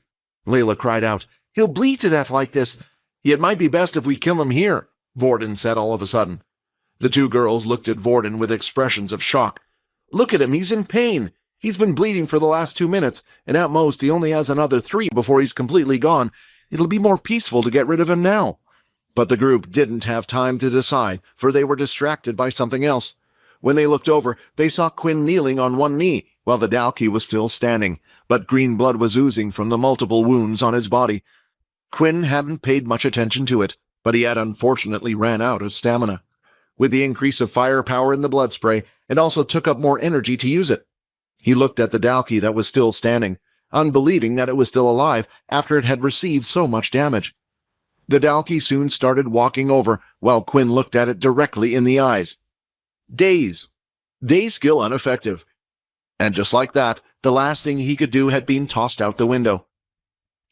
Layla cried out, "He'll bleed to death like this. It might be best if we kill him here," Vorden said all of a sudden. The two girls looked at Vorden with expressions of shock. "Look at him, he's in pain. He's been bleeding for the last 2 minutes, and at most he only has another 3 before he's completely gone. It'll be more peaceful to get rid of him now." But the group didn't have time to decide, for they were distracted by something else. When they looked over, they saw Quinn kneeling on one knee, while the Dalki was still standing, but green blood was oozing from the multiple wounds on his body. Quinn hadn't paid much attention to it, but he had unfortunately ran out of stamina. With the increase of firepower in the blood spray, it also took up more energy to use it. He looked at the Dalki that was still standing, unbelieving that it was still alive after it had received so much damage. The Dalki soon started walking over, while Quinn looked at it directly in the eyes. Daze. Daze skill ineffective. And just like that, the last thing he could do had been tossed out the window.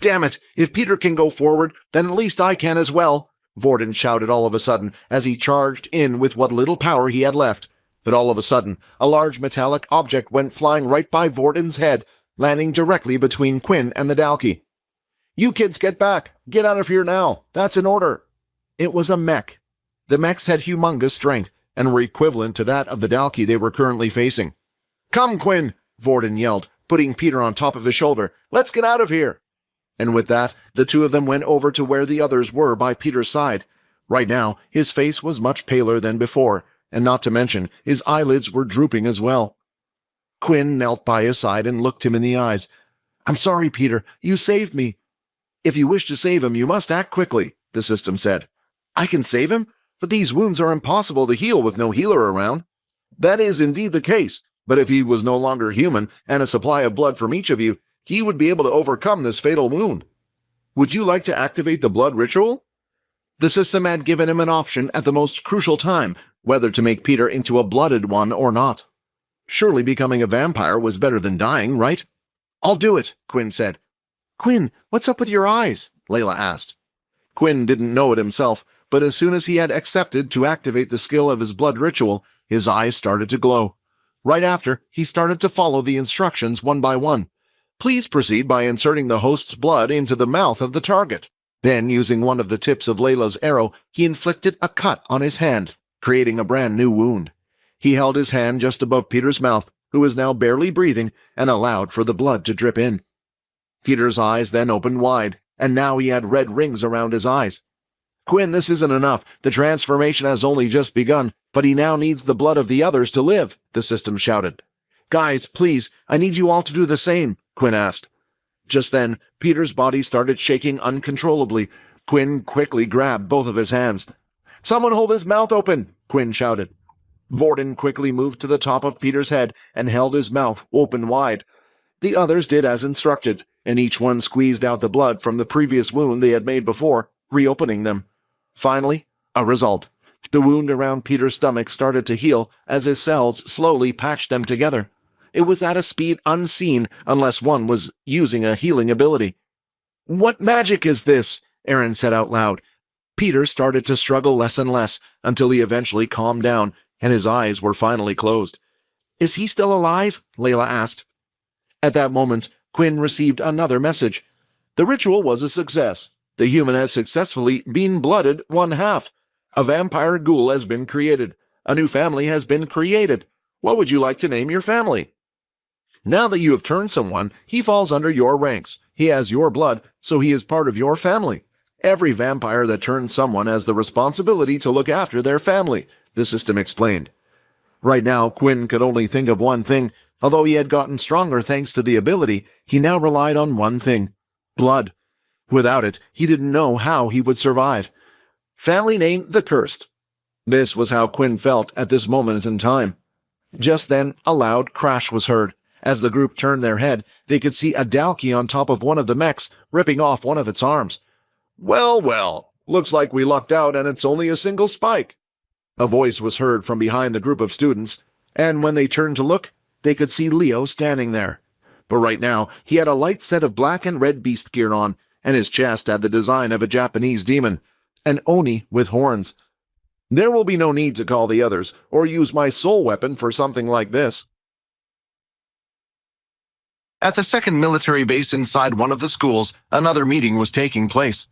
"Damn it! If Peter can go forward, then at least I can as well," Vorden shouted all of a sudden as he charged in with what little power he had left. But all of a sudden, a large metallic object went flying right by Vorden's head, landing directly between Quinn and the Dalki. "You kids get back! Get out of here now! That's an order!" It was a mech. The mechs had humongous strength, and were equivalent to that of the Dalki they were currently facing. "Come, Quinn!" Vorden yelled, putting Peter on top of his shoulder. "Let's get out of here!" And with that, the two of them went over to where the others were by Peter's side. Right now, his face was much paler than before, and not to mention, his eyelids were drooping as well. Quinn knelt by his side and looked him in the eyes. "I'm sorry, Peter. You saved me." "If you wish to save him, you must act quickly," the system said. "I can save him? But these wounds are impossible to heal with no healer around." "That is indeed the case, but if he was no longer human, and a supply of blood from each of you, he would be able to overcome this fatal wound. Would you like to activate the blood ritual?" The system had given him an option at the most crucial time, whether to make Peter into a blooded one or not. Surely becoming a vampire was better than dying, right? "I'll do it," Quinn said. "Quinn, what's up with your eyes?" Layla asked. Quinn didn't know it himself, but as soon as he had accepted to activate the skill of his blood ritual, his eyes started to glow. Right after, he started to follow the instructions one by one. Please proceed by inserting the host's blood into the mouth of the target. Then, using one of the tips of Layla's arrow, he inflicted a cut on his hand, creating a brand new wound. He held his hand just above Peter's mouth, who was now barely breathing, and allowed for the blood to drip in. Peter's eyes then opened wide, and now he had red rings around his eyes. "Quinn, this isn't enough. The transformation has only just begun, but he now needs the blood of the others to live," the system shouted. "Guys, please, I need you all to do the same," Quinn asked. Just then, Peter's body started shaking uncontrollably. Quinn quickly grabbed both of his hands. "Someone hold his mouth open," Quinn shouted. Vorden quickly moved to the top of Peter's head and held his mouth open wide. The others did as instructed, and each one squeezed out the blood from the previous wound they had made before, reopening them. Finally, a result. The wound around Peter's stomach started to heal as his cells slowly patched them together. It was at a speed unseen unless one was using a healing ability. "What magic is this?" Aaron said out loud. Peter started to struggle less and less until he eventually calmed down, and his eyes were finally closed. "Is he still alive?" Layla asked. At that moment, Quinn received another message. The ritual was a success. The human has successfully been blooded 1/2. A vampire ghoul has been created. A new family has been created. What would you like to name your family? Now that you have turned someone, he falls under your ranks. He has your blood, so he is part of your family. Every vampire that turns someone has the responsibility to look after their family, the system explained. Right now, Quinn could only think of one thing. Although he had gotten stronger thanks to the ability, he now relied on one thing: blood. Without it, he didn't know how he would survive. Family name the Cursed. This was how Quinn felt at this moment in time. Just then, a loud crash was heard. As the group turned their head, they could see a Dalki on top of one of the mechs, ripping off one of its arms. "Well, well, looks like we lucked out and it's only a single spike." A voice was heard from behind the group of students, and when they turned to look, they could see Leo standing there. But right now, he had a light set of black and red beast gear on, and his chest had the design of a Japanese demon, an Oni with horns. There will be no need to call the others, or use my soul weapon for something like this. At the second military base inside one of the schools, another meeting was taking place.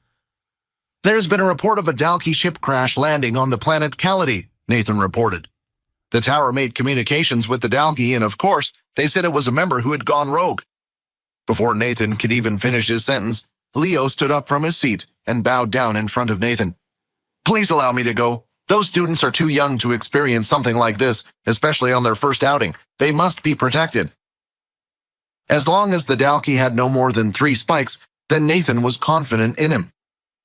"There's been a report of a Dalki ship crash landing on the planet Callity," Nathan reported. The tower made communications with the Dalki, and of course, they said it was a member who had gone rogue. Before Nathan could even finish his sentence, Leo stood up from his seat and bowed down in front of Nathan. "Please allow me to go. Those students are too young to experience something like this, especially on their first outing. They must be protected." As long as the Dalki had no more than 3 spikes, then Nathan was confident in him.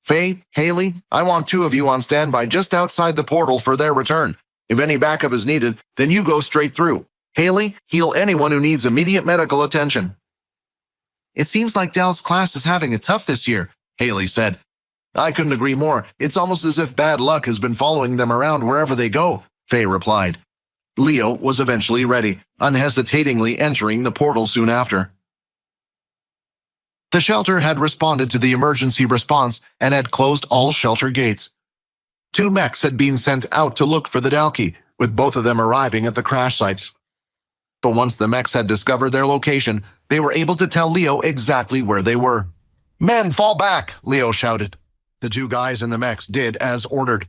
"Faye, Haley, I want 2 of you on standby just outside the portal for their return. If any backup is needed, then you go straight through. Haley, heal anyone who needs immediate medical attention." "It seems like Dell's class is having it tough this year," Haley said. "I couldn't agree more. It's almost as if bad luck has been following them around wherever they go," Faye replied. Leo was eventually ready, unhesitatingly entering the portal soon after. The shelter had responded to the emergency response and had closed all shelter gates. 2 mechs had been sent out to look for the Dalki, with both of them arriving at the crash sites. But once the mechs had discovered their location, they were able to tell Leo exactly where they were. "Men, fall back!" Leo shouted. The 2 guys in the mechs did as ordered.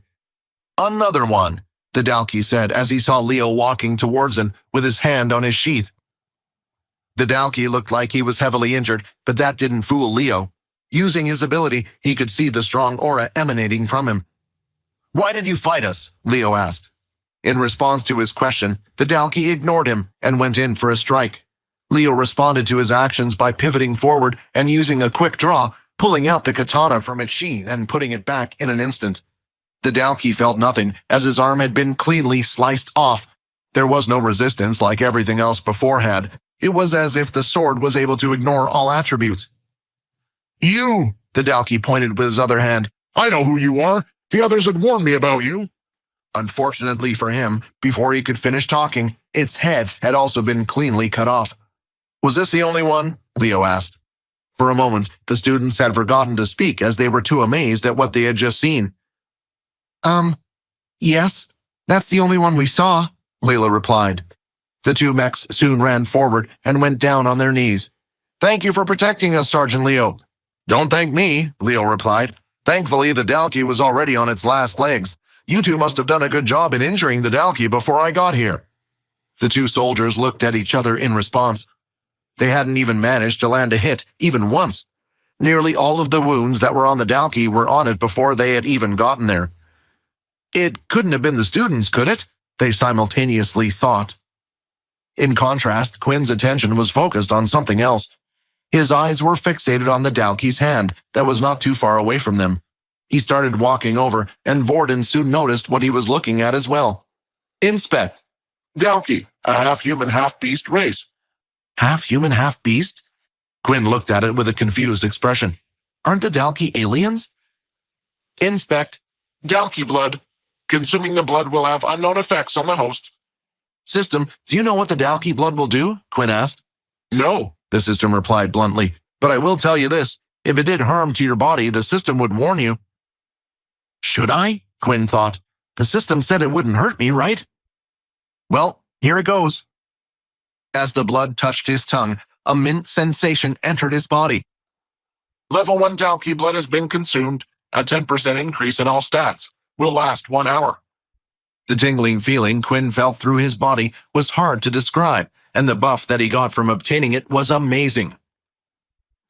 "Another one," the Dalki said as he saw Leo walking towards him with his hand on his sheath. The Dalki looked like he was heavily injured, but that didn't fool Leo. Using his ability, he could see the strong aura emanating from him. "Why did you fight us?" Leo asked. In response to his question, the Dalki ignored him and went in for a strike. Leo responded to his actions by pivoting forward and using a quick draw, pulling out the katana from its sheath and putting it back in an instant. The Dalki felt nothing, as his arm had been cleanly sliced off. There was no resistance like everything else before had. It was as if the sword was able to ignore all attributes. "You!" the Dalki pointed with his other hand. "I know who you are. The others had warned me about you." Unfortunately for him, before he could finish talking, its head had also been cleanly cut off. "Was this the only one?" Leo asked. For a moment, the students had forgotten to speak as they were too amazed at what they had just seen. Yes, that's the only one we saw," Layla replied. The 2 mechs soon ran forward and went down on their knees. "Thank you for protecting us, Sergeant Leo." "Don't thank me," Leo replied. "Thankfully, the Dalki was already on its last legs. You 2 must have done a good job in injuring the Dalki before I got here." The 2 soldiers looked at each other in response. They hadn't even managed to land a hit, even once. Nearly all of the wounds that were on the Dalki were on it before they had even gotten there. It couldn't have been the students, could it? They simultaneously thought. In contrast, Quinn's attention was focused on something else. His eyes were fixated on the Dalki's hand that was not too far away from them. He started walking over, and Vorden soon noticed what he was looking at as well. Inspect. Dalki, a half-human, half-beast race. Half-human, half-beast? Quinn looked at it with a confused expression. Aren't the Dalki aliens? Inspect. Dalki blood. Consuming the blood will have unknown effects on the host. System, do you know what the Dalki blood will do? Quinn asked. No, the system replied bluntly, but I will tell you this. If it did harm to your body, the system would warn you. Should I? Quinn thought. The system said it wouldn't hurt me, right? Well, here it goes. As the blood touched his tongue, a mint sensation entered his body. Level 1 Dalki blood has been consumed. A 10% increase in all stats. Will last 1 hour. The tingling feeling Quinn felt through his body was hard to describe, and the buff that he got from obtaining it was amazing.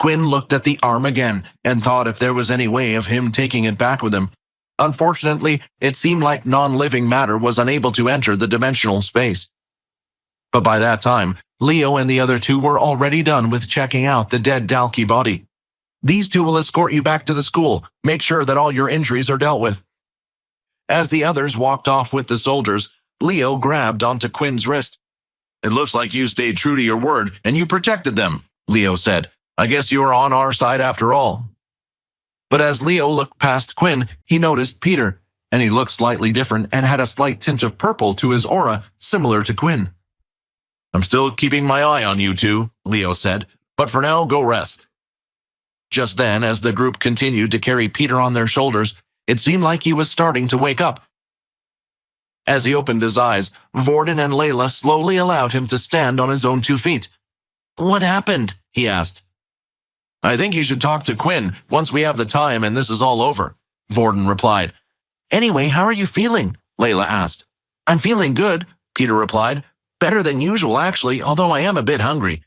Quinn looked at the arm again and thought if there was any way of him taking it back with him. Unfortunately, it seemed like non-living matter was unable to enter the dimensional space. But by that time, Leo and the other two were already done with checking out the dead Dalki body. These two will escort you back to the school. Make sure that all your injuries are dealt with. As the others walked off with the soldiers, Leo grabbed onto Quinn's wrist. It looks like you stayed true to your word, and you protected them, Leo said. I guess you are on our side after all. But as Leo looked past Quinn, he noticed Peter, and he looked slightly different and had a slight tint of purple to his aura, similar to Quinn. I'm still keeping my eye on you two, Leo said, but for now, go rest. Just then, as the group continued to carry Peter on their shoulders, it seemed like he was starting to wake up. As he opened his eyes, Vorden and Layla slowly allowed him to stand on his own 2 feet. What happened? He asked. I think you should talk to Quinn once we have the time and this is all over, Vorden replied. Anyway, how are you feeling? Layla asked. I'm feeling good, Peter replied. Better than usual, actually, although I am a bit hungry.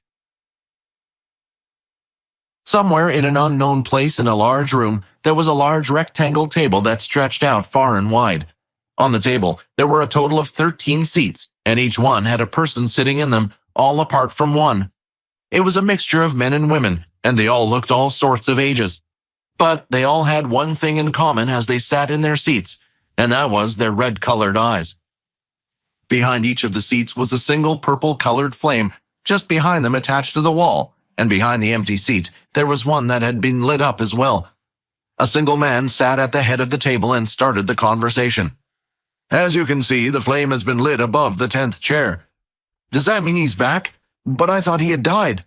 Somewhere in an unknown place in a large room, there was a large rectangle table that stretched out far and wide. On the table, there were a total of 13 seats, and each one had a person sitting in them, all apart from one. It was a mixture of men and women, and they all looked all sorts of ages. But they all had one thing in common as they sat in their seats, and that was their red-colored eyes. Behind each of the seats was a single purple-colored flame, just behind them attached to the wall, and behind the empty seat, there was one that had been lit up as well. A single man sat at the head of the table and started the conversation. As you can see, the flame has been lit above the 10th chair. Does that mean he's back? But I thought he had died.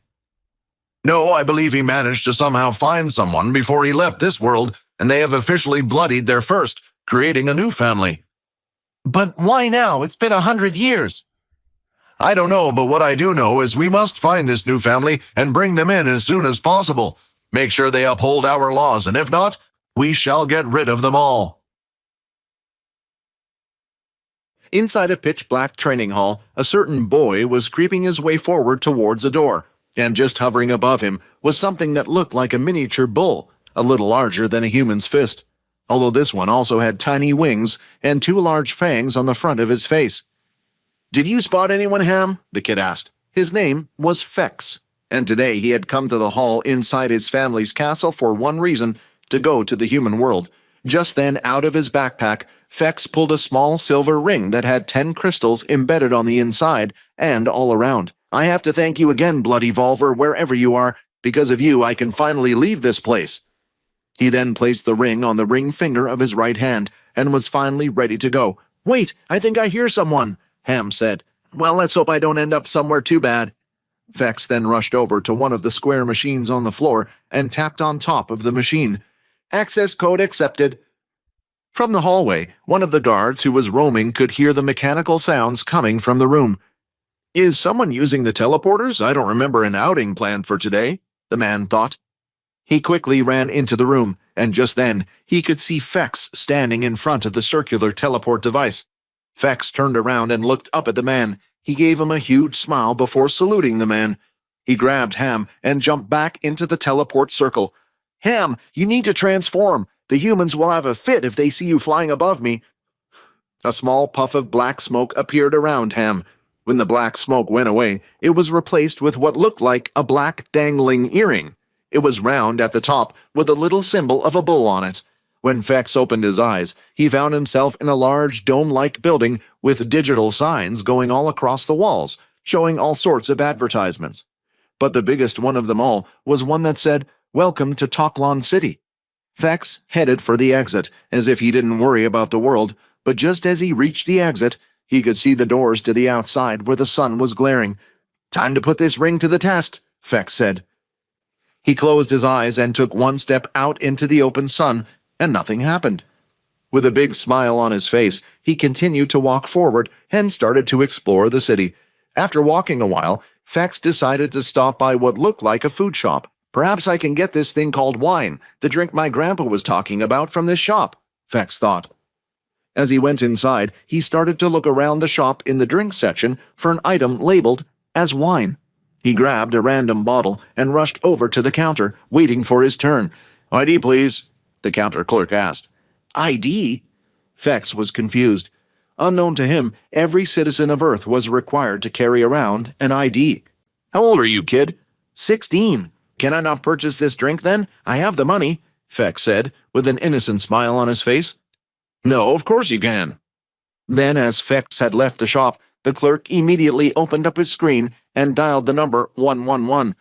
No, I believe he managed to somehow find someone before he left this world, and they have officially bloodied their first, creating a new family. But why now? It's been 100 years. I don't know, but what I do know is we must find this new family and bring them in as soon as possible. Make sure they uphold our laws, and if not, we shall get rid of them all. Inside a pitch-black training hall, a certain boy was creeping his way forward towards a door, and just hovering above him was something that looked like a miniature bull, a little larger than a human's fist, although this one also had tiny wings and 2 large fangs on the front of his face. Did you spot anyone, Ham? The kid asked. His name was Fex, and today he had come to the hall inside his family's castle for one reason, to go to the human world. Just then, out of his backpack, Fex pulled a small silver ring that had 10 crystals embedded on the inside and all around. I have to thank you again, Bloody Volver, wherever you are. Because of you, I can finally leave this place. He then placed the ring on the ring finger of his right hand and was finally ready to go. Wait, I think I hear someone, Ham said. Well, let's hope I don't end up somewhere too bad. Fex then rushed over to one of the square machines on the floor and tapped on top of the machine. Access code accepted. From the hallway, one of the guards who was roaming could hear the mechanical sounds coming from the room. Is someone using the teleporters? I don't remember an outing planned for today, the man thought. He quickly ran into the room, and just then, he could see Fex standing in front of the circular teleport device. Fex turned around and looked up at the man. He gave him a huge smile before saluting the man. He grabbed Ham and jumped back into the teleport circle. "Ham, you need to transform. The humans will have a fit if they see you flying above me." A small puff of black smoke appeared around Ham. When the black smoke went away, it was replaced with what looked like a black dangling earring. It was round at the top, with a little symbol of a bull on it. When Fex opened his eyes, he found himself in a large dome-like building with digital signs going all across the walls, showing all sorts of advertisements. But the biggest one of them all was one that said, "Welcome to Toklon City." Fex headed for the exit, as if he didn't worry about the world, but just as he reached the exit, he could see the doors to the outside where the sun was glaring. "Time to put this ring to the test," Fex said. He closed his eyes and took one step out into the open sun, and nothing happened. With a big smile on his face, he continued to walk forward and started to explore the city. After walking a while, Fex decided to stop by what looked like a food shop. "Perhaps I can get this thing called wine, the drink my grandpa was talking about, from this shop," Fex thought. As he went inside, he started to look around the shop in the drink section for an item labeled as wine. He grabbed a random bottle and rushed over to the counter, waiting for his turn. "ID, please," the counter clerk asked. "ID?" Fex was confused. Unknown to him, every citizen of Earth was required to carry around an ID. "How old are you, kid?" 16. "Can I not purchase this drink, then? I have the money," Fex said, with an innocent smile on his face. "No, of course you can." Then, as Fex had left the shop, the clerk immediately opened up his screen and dialed the number 111.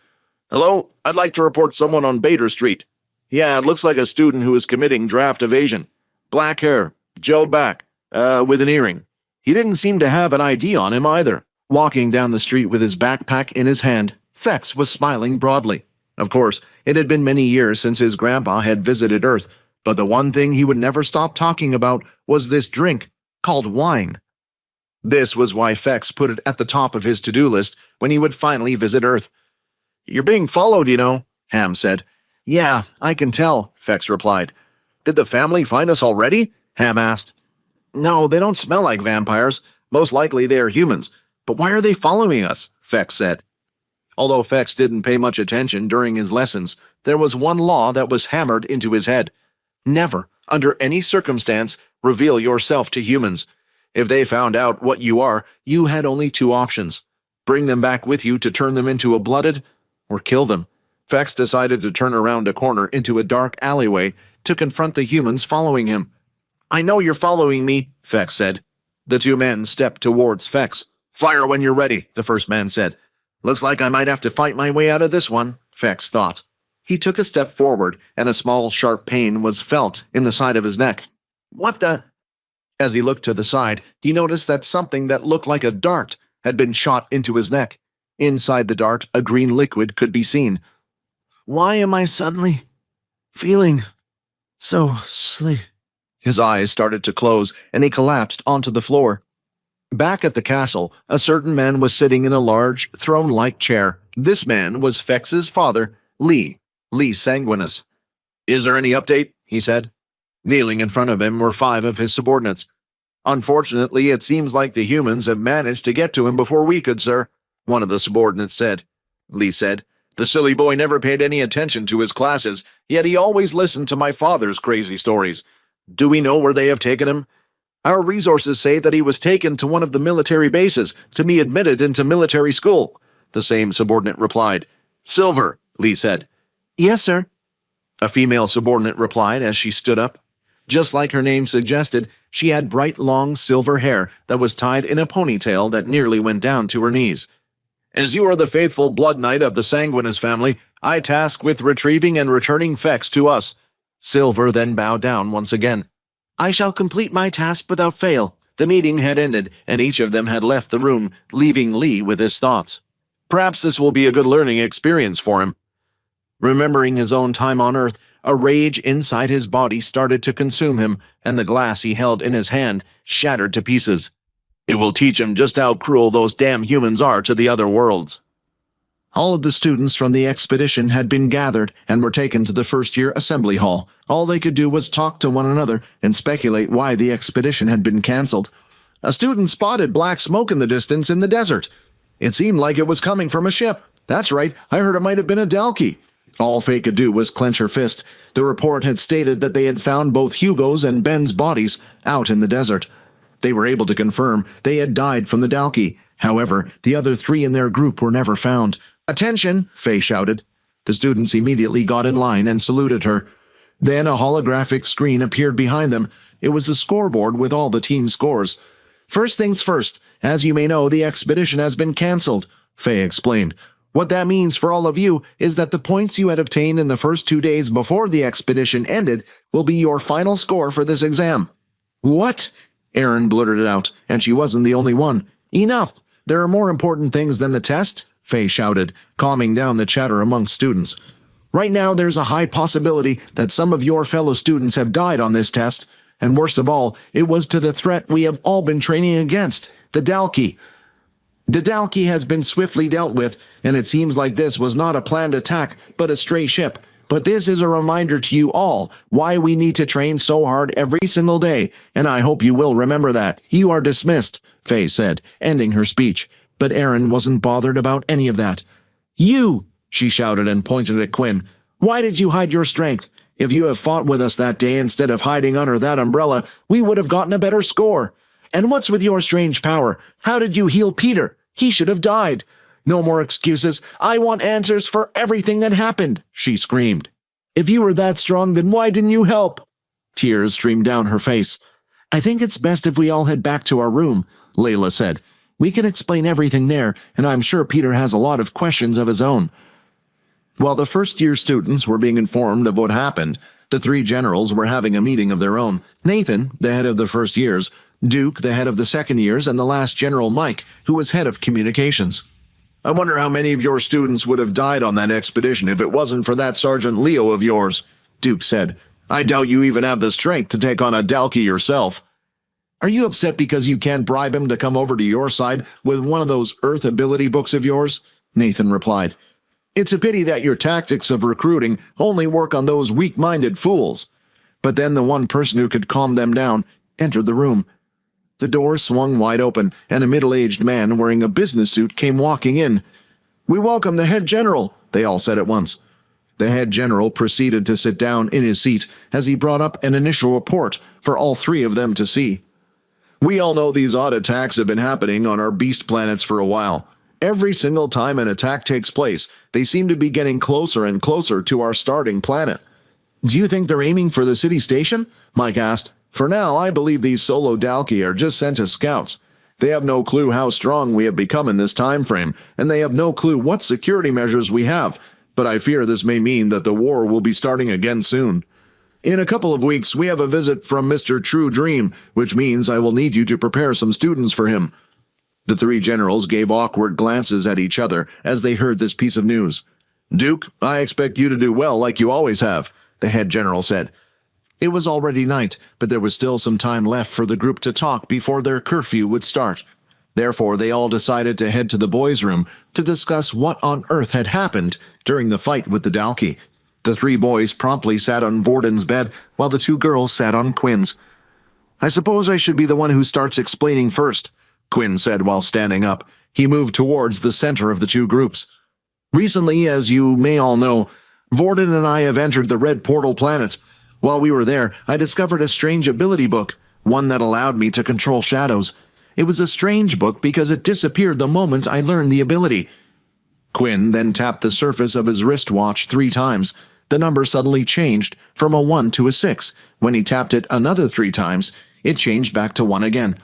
"Hello, I'd like to report someone on Bader Street. Yeah, it looks like a student who is committing draft evasion. Black hair, gelled back, with an earring. He didn't seem to have an ID on him either." Walking down the street with his backpack in his hand, Fex was smiling broadly. Of course, it had been many years since his grandpa had visited Earth, but the one thing he would never stop talking about was this drink called wine. This was why Fex put it at the top of his to-do list when he would finally visit Earth. "You're being followed, you know," Ham said. "Yeah, I can tell," Fex replied. "Did the family find us already?" Ham asked. "No, they don't smell like vampires. Most likely they are humans. But why are they following us?" Fex said. Although Fex didn't pay much attention during his lessons, there was one law that was hammered into his head. Never, under any circumstance, reveal yourself to humans. If they found out what you are, you had only two options: bring them back with you to turn them into a blooded, or kill them. Fex decided to turn around a corner into a dark alleyway to confront the humans following him. "I know you're following me," Fex said. The two men stepped towards Fex. "Fire when you're ready," the first man said. "Looks like I might have to fight my way out of this one," Fex thought. He took a step forward, and a small, sharp pain was felt in the side of his neck. "What the—" As he looked to the side, he noticed that something that looked like a dart had been shot into his neck. Inside the dart, a green liquid could be seen. "Why am I suddenly feeling so sleepy?" His eyes started to close, and he collapsed onto the floor. Back at the castle, a certain man was sitting in a large, throne-like chair. This man was Fex's father, Lee Sanguinus. "Is there any update?" he said. Kneeling in front of him were 5 of his subordinates. "Unfortunately, it seems like the humans have managed to get to him before we could, sir," one of the subordinates said. Lee said, "The silly boy never paid any attention to his classes, yet he always listened to my father's crazy stories. Do we know where they have taken him?" "Our resources say that he was taken to one of the military bases to be admitted into military school," the same subordinate replied. "Silver," Lee said. "Yes, sir," a female subordinate replied as she stood up. Just like her name suggested, she had bright, long silver hair that was tied in a ponytail that nearly went down to her knees. "As you are the faithful blood knight of the Sanguinus family, I task with retrieving and returning Fex to us." Silver then bowed down once again. "I shall complete my task without fail." The meeting had ended, and each of them had left the room, leaving Lee with his thoughts. Perhaps this will be a good learning experience for him. Remembering his own time on Earth, a rage inside his body started to consume him, and the glass he held in his hand shattered to pieces. It will teach him just how cruel those damn humans are to the other worlds. All of the students from the expedition had been gathered and were taken to the first-year assembly hall. All they could do was talk to one another and speculate why the expedition had been cancelled. A student spotted black smoke in the distance in the desert. It seemed like it was coming from a ship. That's right, I heard it might have been a Dalki. All Faye could do was clench her fist. The report had stated that they had found both Hugo's and Ben's bodies out in the desert. They were able to confirm they had died from the Dalki. However, the other 3 in their group were never found. "Attention!" Faye shouted. The students immediately got in line and saluted her. Then a holographic screen appeared behind them. It was a scoreboard with all the team scores. "First things first, as you may know, the expedition has been cancelled," Faye explained. "What that means for all of you is that the points you had obtained in the first 2 days before the expedition ended will be your final score for this exam." "What?" Aaron blurted it out, and she wasn't the only one. "Enough! There are more important things than the test," Faye shouted, calming down the chatter amongst students. "Right now there's a high possibility that some of your fellow students have died on this test, and worst of all, it was to the threat we have all been training against, the Dalki. The Dalki has been swiftly dealt with, and it seems like this was not a planned attack, but a stray ship. But this is a reminder to you all why we need to train so hard every single day, and I hope you will remember that. You are dismissed," Faye said, ending her speech. But Aaron wasn't bothered about any of that. "You!" she shouted and pointed at Quinn. "Why did you hide your strength? If you have fought with us that day instead of hiding under that umbrella, we would have gotten a better score. And what's with your strange power? How did you heal Peter? He should have died. No more excuses. I want answers for everything that happened," she screamed. "If you were that strong, then why didn't you help?" Tears streamed down her face. "I think it's best if we all head back to our room," Layla said. "We can explain everything there, and I'm sure Peter has a lot of questions of his own." While the first-year students were being informed of what happened, the 3 generals were having a meeting of their own. Nathan, the head of the first years, Duke, the head of the second years, and the last general, Mike, who was head of communications. "I wonder how many of your students would have died on that expedition if it wasn't for that Sergeant Leo of yours," Duke said. "I doubt you even have the strength to take on a Dalki yourself." "Are you upset because you can't bribe him to come over to your side with one of those Earth ability books of yours?" Nathan replied. "It's a pity that your tactics of recruiting only work on those weak-minded fools." But then the one person who could calm them down entered the room. The door swung wide open, and a middle-aged man wearing a business suit came walking in. "We welcome the head general," they all said at once. The head general proceeded to sit down in his seat as he brought up an initial report for all 3 of them to see. "We all know these odd attacks have been happening on our beast planets for a while. Every single time an attack takes place, they seem to be getting closer and closer to our starting planet." "Do you think they're aiming for the city station?" Mike asked. "For now, I believe these solo Dalki are just sent as scouts. They have no clue how strong we have become in this time frame, and they have no clue what security measures we have, but I fear this may mean that the war will be starting again soon. In a couple of weeks, we have a visit from Mr. True Dream, which means I will need you to prepare some students for him." The 3 generals gave awkward glances at each other as they heard this piece of news. "Duke, I expect you to do well like you always have," the head general said. It was already night, but there was still some time left for the group to talk before their curfew would start. Therefore, they all decided to head to the boys' room to discuss what on earth had happened during the fight with the Dalki. The 3 boys promptly sat on Vorden's bed, while the 2 girls sat on Quinn's. "I suppose I should be the one who starts explaining first," Quinn said while standing up. He moved towards the center of the 2 groups. "Recently, as you may all know, Vorden and I have entered the Red Portal planets. While we were there, I discovered a strange ability book, one that allowed me to control shadows. It was a strange book because it disappeared the moment I learned the ability." Quinn then tapped the surface of his wristwatch 3 times. The number suddenly changed from a 1 to a 6. When he tapped it another 3 times, it changed back to 1 again.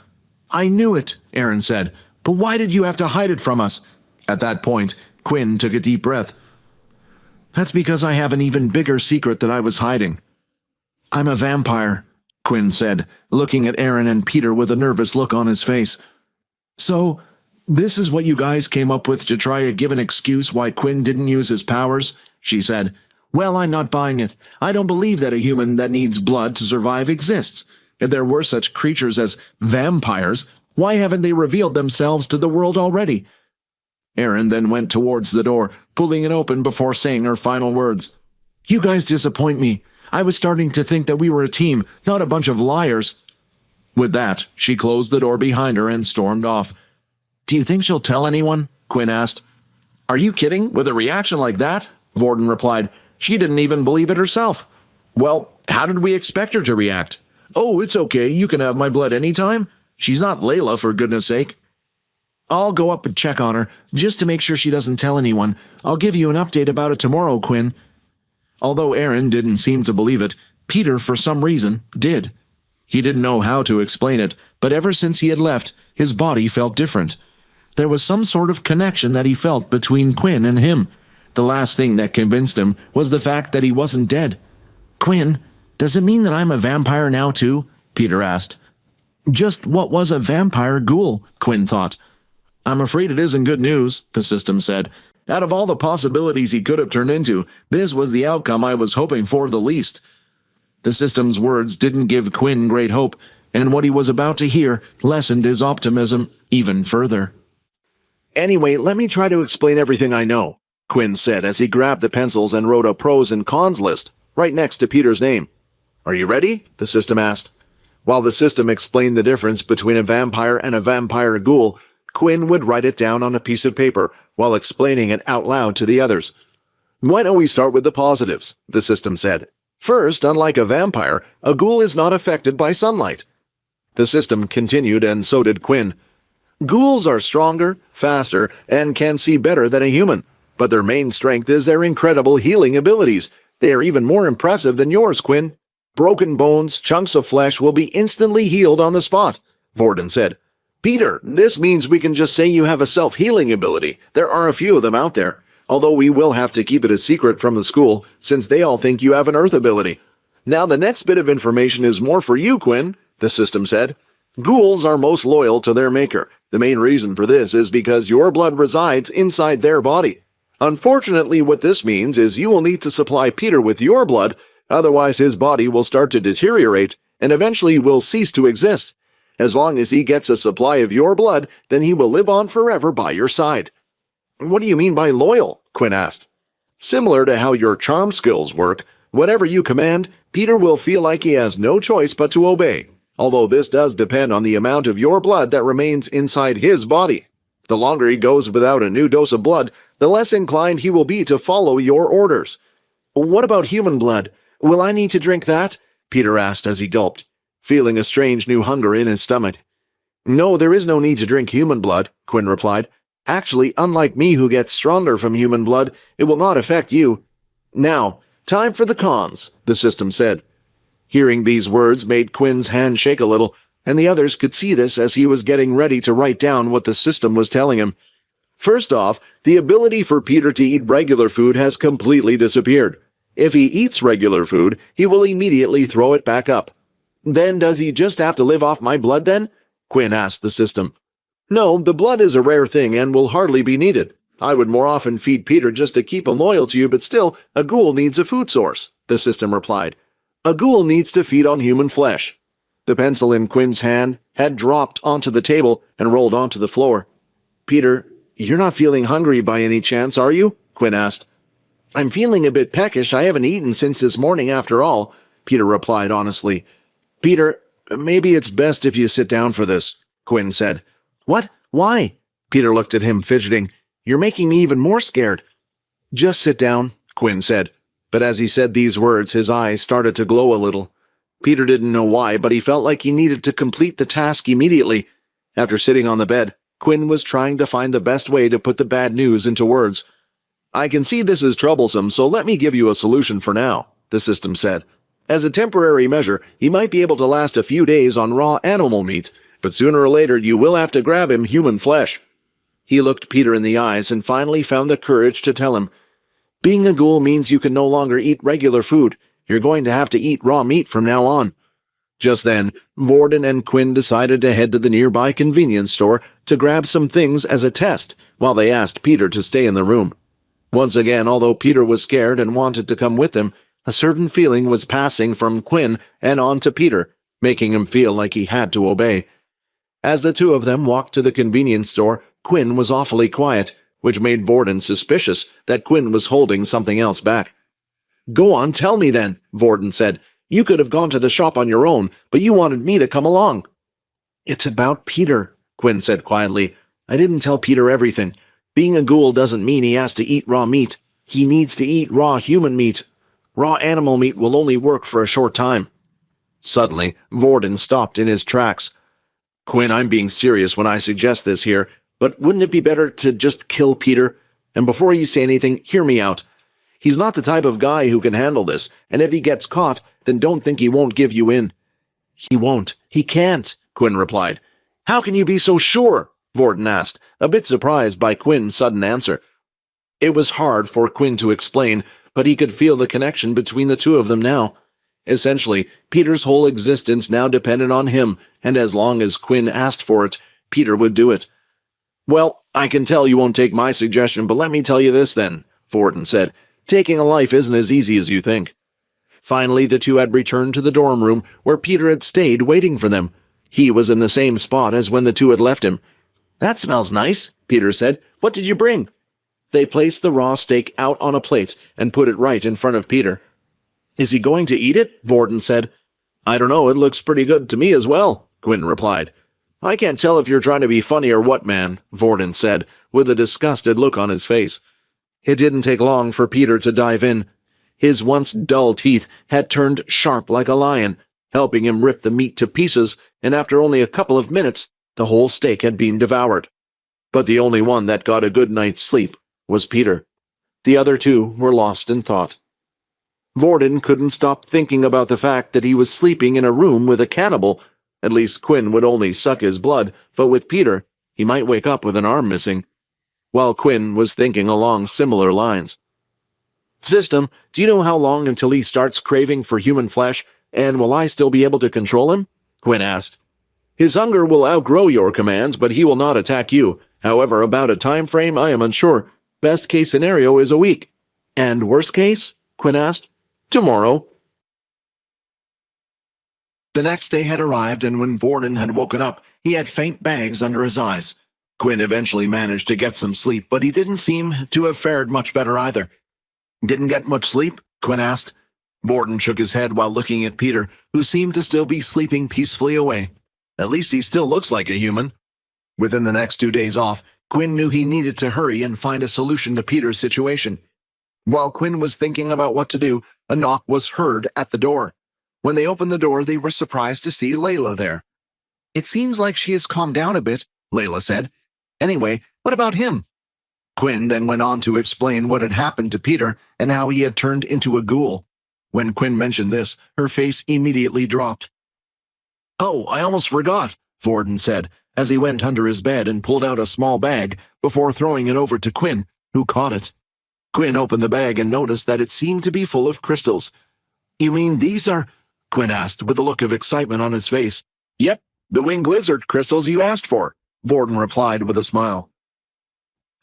"I knew it," Aaron said. "But why did you have to hide it from us?" At that point, Quinn took a deep breath. "That's because I have an even bigger secret that I was hiding. I'm a vampire," Quinn said, looking at Aaron and Peter with a nervous look on his face. "So, this is what you guys came up with to try to give an excuse why Quinn didn't use his powers?" she said. "Well, I'm not buying it. I don't believe that a human that needs blood to survive exists. If there were such creatures as vampires, why haven't they revealed themselves to the world already?" Aaron then went towards the door, pulling it open before saying her final words. "You guys disappoint me. I was starting to think that we were a team, not a bunch of liars." With that, she closed the door behind her and stormed off. "Do you think she'll tell anyone?" Quinn asked. Are you kidding? With a reaction like that? Vorden replied. She didn't even believe it herself. Well, how did we expect her to react? Oh, it's okay. You can have my blood anytime. She's not Layla, for goodness sake. I'll go up and check on her, just to make sure she doesn't tell anyone. I'll give you an update about it tomorrow, Quinn. Although Aaron didn't seem to believe it, Peter, for some reason, did. He didn't know how to explain it, but ever since he had left, his body felt different. There was some sort of connection that he felt between Quinn and him. The last thing that convinced him was the fact that he wasn't dead. Quinn, does it mean that I'm a vampire now too? Peter asked. Just what was a vampire ghoul? Quinn thought. I'm afraid it isn't good news, the system said. Out of all the possibilities he could have turned into, this was the outcome I was hoping for the least. The system's words didn't give Quinn great hope, and what he was about to hear lessened his optimism even further. Anyway, let me try to explain everything I know, Quinn said as he grabbed the pencils and wrote a pros and cons list right next to Peter's name. Are you ready? The system asked. While the system explained the difference between a vampire and a vampire ghoul, Quinn would write it down on a piece of paper while explaining it out loud to the others. Why don't we start with the positives? The system said. First, unlike a vampire, a ghoul is not affected by sunlight. The system continued, and so did Quinn. Ghouls are stronger, faster, and can see better than a human, but their main strength is their incredible healing abilities. They are even more impressive than yours, Quinn. Broken bones, chunks of flesh will be instantly healed on the spot, Vorden said. Peter, this means we can just say you have a self-healing ability. There are a few of them out there, although we will have to keep it a secret from the school, since they all think you have an earth ability. Now the next bit of information is more for you, Quinn, the system said. Ghouls are most loyal to their maker. The main reason for this is because your blood resides inside their body. Unfortunately, what this means is you will need to supply Peter with your blood, otherwise his body will start to deteriorate and eventually will cease to exist. As long as he gets a supply of your blood, then he will live on forever by your side. What do you mean by loyal? Quinn asked. Similar to how your charm skills work, whatever you command, Peter will feel like he has no choice but to obey, although this does depend on the amount of your blood that remains inside his body. The longer he goes without a new dose of blood, the less inclined he will be to follow your orders. What about human blood? Will I need to drink that? Peter asked as he gulped, feeling a strange new hunger in his stomach. No, there is no need to drink human blood, Quinn replied. Actually, unlike me who gets stronger from human blood, it will not affect you. Now, time for the cons, the system said. Hearing these words made Quinn's hand shake a little, and the others could see this as he was getting ready to write down what the system was telling him. First off, the ability for Peter to eat regular food has completely disappeared. If he eats regular food, he will immediately throw it back up. Then does he just have to live off my blood then? Quinn asked the system. No, the blood is a rare thing and will hardly be needed. I would more often feed Peter just to keep him loyal to you, but still, a ghoul needs a food source, the system replied. A ghoul needs to feed on human flesh. The pencil in Quinn's hand had dropped onto the table and rolled onto the floor. Peter, you're not feeling hungry by any chance, are you? Quinn asked. I'm feeling a bit peckish. I haven't eaten since this morning after all, Peter replied honestly. Peter, maybe it's best if you sit down for this, Quinn said. What? Why? Peter looked at him, fidgeting. You're making me even more scared. Just sit down, Quinn said. But as he said these words, his eyes started to glow a little. Peter didn't know why, but he felt like he needed to complete the task immediately. After sitting on the bed, Quinn was trying to find the best way to put the bad news into words. I can see this is troublesome, so let me give you a solution for now, the system said. As a temporary measure, he might be able to last a few days on raw animal meat, but sooner or later you will have to grab him human flesh. He looked Peter in the eyes and finally found the courage to tell him, Being a ghoul means you can no longer eat regular food. You're going to have to eat raw meat from now on. Just then, Vorden and Quinn decided to head to the nearby convenience store to grab some things as a test, while they asked Peter to stay in the room. Once again, although Peter was scared and wanted to come with them, a certain feeling was passing from Quinn and on to Peter, making him feel like he had to obey. As the two of them walked to the convenience store, Quinn was awfully quiet, which made Vorden suspicious that Quinn was holding something else back. Go on, tell me then, Vorden said. You could have gone to the shop on your own, but you wanted me to come along. It's about Peter, Quinn said quietly. I didn't tell Peter everything. Being a ghoul doesn't mean he has to eat raw meat. He needs to eat raw human meat. Raw animal meat will only work for a short time." Suddenly, Vorden stopped in his tracks. "Quinn, I'm being serious when I suggest this here, but wouldn't it be better to just kill Peter? And before you say anything, hear me out. He's not the type of guy who can handle this, and if he gets caught, then don't think he won't give you in." "He won't. He can't," Quinn replied. "How can you be so sure?" Vorden asked, a bit surprised by Quinn's sudden answer. It was hard for Quinn to explain, but he could feel the connection between the two of them now. Essentially, Peter's whole existence now depended on him, and as long as Quinn asked for it, Peter would do it. "Well, I can tell you won't take my suggestion, but let me tell you this then," Vorden said. "Taking a life isn't as easy as you think." Finally, the two had returned to the dorm room where Peter had stayed waiting for them. He was in the same spot as when the two had left him. "That smells nice," Peter said. "What did you bring?" They placed the raw steak out on a plate and put it right in front of Peter. "Is he going to eat it?" Vorden said. "I don't know, it looks pretty good to me as well," Quinn replied. "I can't tell if you're trying to be funny or what, man," Vorden said, with a disgusted look on his face. It didn't take long for Peter to dive in. His once dull teeth had turned sharp like a lion, helping him rip the meat to pieces, and after only a couple of minutes, the whole steak had been devoured. But the only one that got a good night's sleep was Peter. The other two were lost in thought. Vorden couldn't stop thinking about the fact that he was sleeping in a room with a cannibal. At least Quinn would only suck his blood, but with Peter, he might wake up with an arm missing. While Quinn was thinking along similar lines. "System, do you know how long until he starts craving for human flesh, and will I still be able to control him?" Quinn asked. "His hunger will outgrow your commands, but he will not attack you. However, about a time frame, I am unsure. Best case scenario is a week." "And worst case?" Quinn asked. "Tomorrow." The next day had arrived, and when Vorden had woken up, he had faint bags under his eyes. Quinn eventually managed to get some sleep, but he didn't seem to have fared much better either. "Didn't get much sleep?" Quinn asked. Vorden shook his head while looking at Peter, who seemed to still be sleeping peacefully away. "At least he still looks like a human." Within the next 2 days off, Quinn knew he needed to hurry and find a solution to Peter's situation. While Quinn was thinking about what to do, a knock was heard at the door. When they opened the door, they were surprised to see Layla there. "It seems like she has calmed down a bit," Layla said. "Anyway, what about him?" Quinn then went on to explain what had happened to Peter and how he had turned into a ghoul. When Quinn mentioned this, her face immediately dropped. "Oh, I almost forgot," Vorden said, as he went under his bed and pulled out a small bag before throwing it over to Quinn, who caught it. Quinn opened the bag and noticed that it seemed to be full of crystals. "You mean these are—" Quinn asked, with a look of excitement on his face. "Yep, the winged lizard crystals you asked for," Vorden replied with a smile.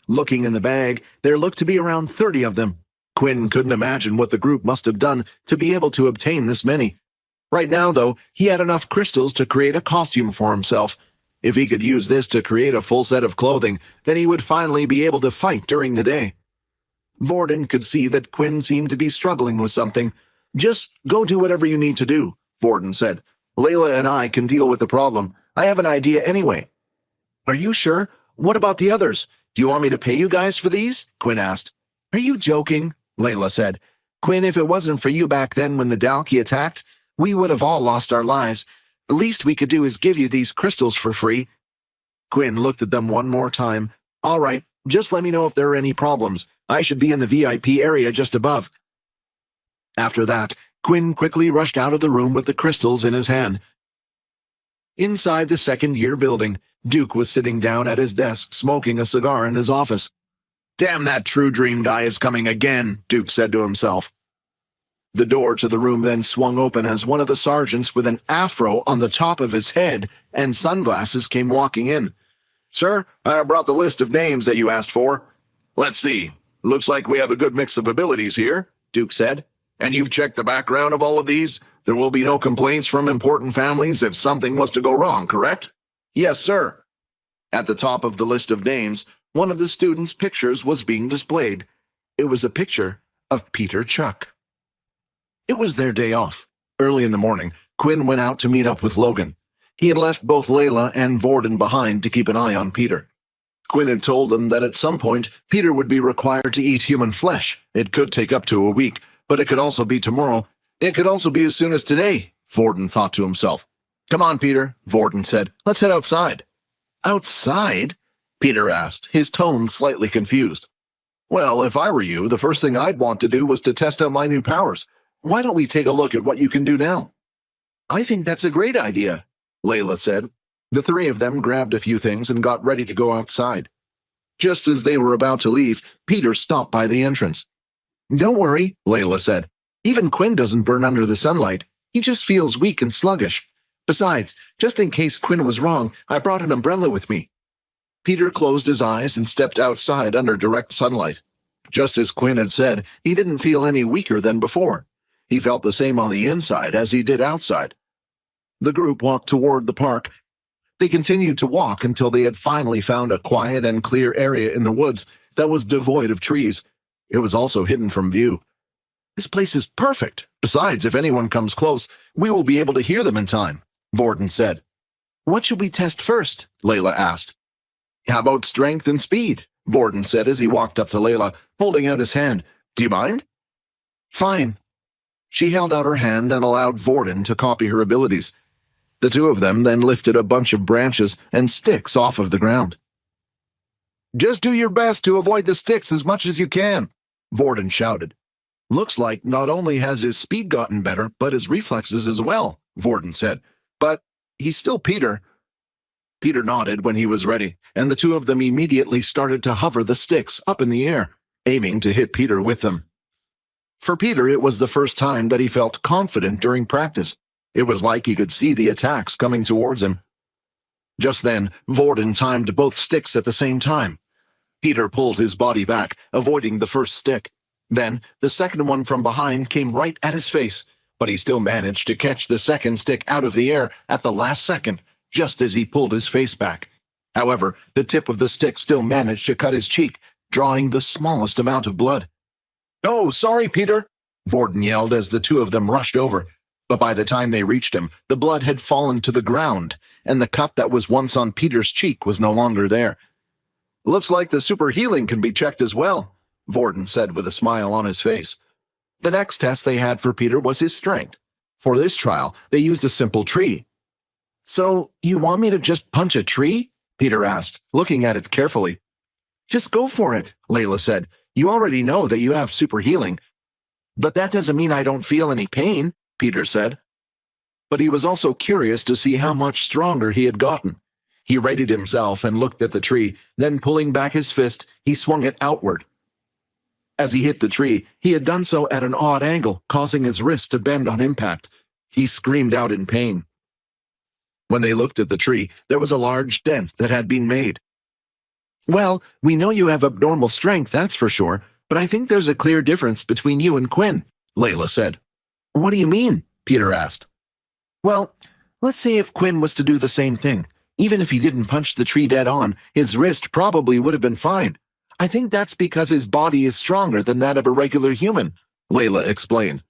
Looking in the bag, there looked to be around 30 of them. Quinn couldn't imagine what the group must have done to be able to obtain this many. Right now, though, he had enough crystals to create a costume for himself. If he could use this to create a full set of clothing, then he would finally be able to fight during the day. Vorden could see that Quinn seemed to be struggling with something. "Just go do whatever you need to do," Vorden said. "Layla and I can deal with the problem. I have an idea anyway." "Are you sure? What about the others? Do you want me to pay you guys for these?" Quinn asked. "Are you joking?" Layla said. "Quinn, if it wasn't for you back then when the Dalki attacked, we would have all lost our lives. The least we could do is give you these crystals for free." Quinn looked at them one more time. "All right, just let me know if there are any problems. I should be in the VIP area just above." After that, Quinn quickly rushed out of the room with the crystals in his hand. Inside the second-year building, Duke was sitting down at his desk smoking a cigar in his office. "Damn, that True Dream guy is coming again," Duke said to himself. The door to the room then swung open as one of the sergeants with an afro on the top of his head and sunglasses came walking in. "Sir, I brought the list of names that you asked for." "Let's see. Looks like we have a good mix of abilities here," Duke said. "And you've checked the background of all of these? There will be no complaints from important families if something was to go wrong, correct?" "Yes, sir." At the top of the list of names, one of the students' pictures was being displayed. It was a picture of Peter Chuck. It was their day off. Early in the morning, Quinn went out to meet up with Logan. He had left both Layla and Vorden behind to keep an eye on Peter. Quinn had told them that at some point, Peter would be required to eat human flesh. It could take up to a week, but it could also be tomorrow. It could also be as soon as today, Vorden thought to himself. Come on, Peter, Vorden said. Let's head outside. Outside? Peter asked, his tone slightly confused. Well, if I were you, the first thing I'd want to do was to test out my new powers. Why don't we take a look at what you can do now? I think that's a great idea, Layla said. The three of them grabbed a few things and got ready to go outside. Just as they were about to leave, Peter stopped by the entrance. Don't worry, Layla said. Even Quinn doesn't burn under the sunlight. He just feels weak and sluggish. Besides, just in case Quinn was wrong, I brought an umbrella with me. Peter closed his eyes and stepped outside under direct sunlight. Just as Quinn had said, he didn't feel any weaker than before. He felt the same on the inside as he did outside. The group walked toward the park. They continued to walk until they had finally found a quiet and clear area in the woods that was devoid of trees. It was also hidden from view. This place is perfect. Besides, if anyone comes close, we will be able to hear them in time, Vorden said. What should we test first? Layla asked. How about strength and speed? Vorden said as he walked up to Layla, holding out his hand. Do you mind? Fine. She held out her hand and allowed Vorden to copy her abilities. The two of them then lifted a bunch of branches and sticks off of the ground. Just do your best to avoid the sticks as much as you can, Vorden shouted. Looks like not only has his speed gotten better, but his reflexes as well, Vorden said. But he's still Peter. Peter nodded when he was ready, and the two of them immediately started to hover the sticks up in the air, aiming to hit Peter with them. For Peter, it was the first time that he felt confident during practice. It was like he could see the attacks coming towards him. Just then, Vorden timed both sticks at the same time. Peter pulled his body back, avoiding the first stick. Then, the second one from behind came right at his face, but he still managed to catch the second stick out of the air at the last second, just as he pulled his face back. However, the tip of the stick still managed to cut his cheek, drawing the smallest amount of blood. Oh, sorry, Peter, Vorden yelled as the two of them rushed over. But by the time they reached him, the blood had fallen to the ground, and the cut that was once on Peter's cheek was no longer there. Looks like the super healing can be checked as well, Vorden said with a smile on his face. The next test they had for Peter was his strength. For this trial, they used a simple tree. So, you want me to just punch a tree? Peter asked, looking at it carefully. Just go for it, Layla said. You already know that you have super healing. But that doesn't mean I don't feel any pain, Peter said. But he was also curious to see how much stronger he had gotten. He readied himself and looked at the tree, then pulling back his fist, he swung it outward. As he hit the tree, he had done so at an odd angle, causing his wrist to bend on impact. He screamed out in pain. When they looked at the tree, there was a large dent that had been made. Well, we know you have abnormal strength, that's for sure, but I think there's a clear difference between you and Quinn, Layla said. What do you mean? Peter asked. Well, let's say if Quinn was to do the same thing. Even if he didn't punch the tree dead on, his wrist probably would have been fine. I think that's because his body is stronger than that of a regular human, Layla explained.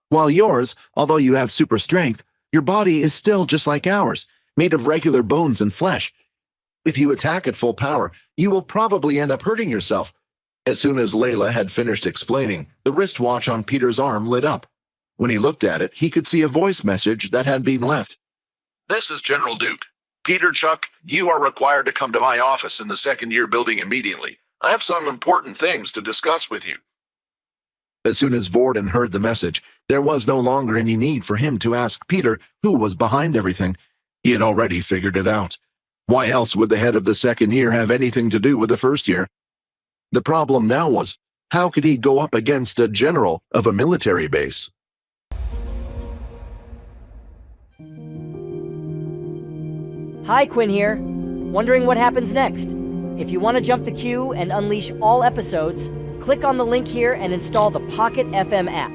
While yours, although you have super strength, your body is still just like ours, made of regular bones and flesh. If you attack at full power, you will probably end up hurting yourself. As soon as Layla had finished explaining, the wristwatch on Peter's arm lit up. When he looked at it, he could see a voice message that had been left. This is General Duke. Peter Chuck, you are required to come to my office in the second-year building immediately. I have some important things to discuss with you. As soon as Vorden heard the message, there was no longer any need for him to ask Peter who was behind everything. He had already figured it out. Why else would the head of the second year have anything to do with the first year? The problem now was, how could he go up against a general of a military base? Hi, Quinn here. Wondering what happens next? If you want to jump the queue and unleash all episodes, click on the link here and install the Pocket FM app.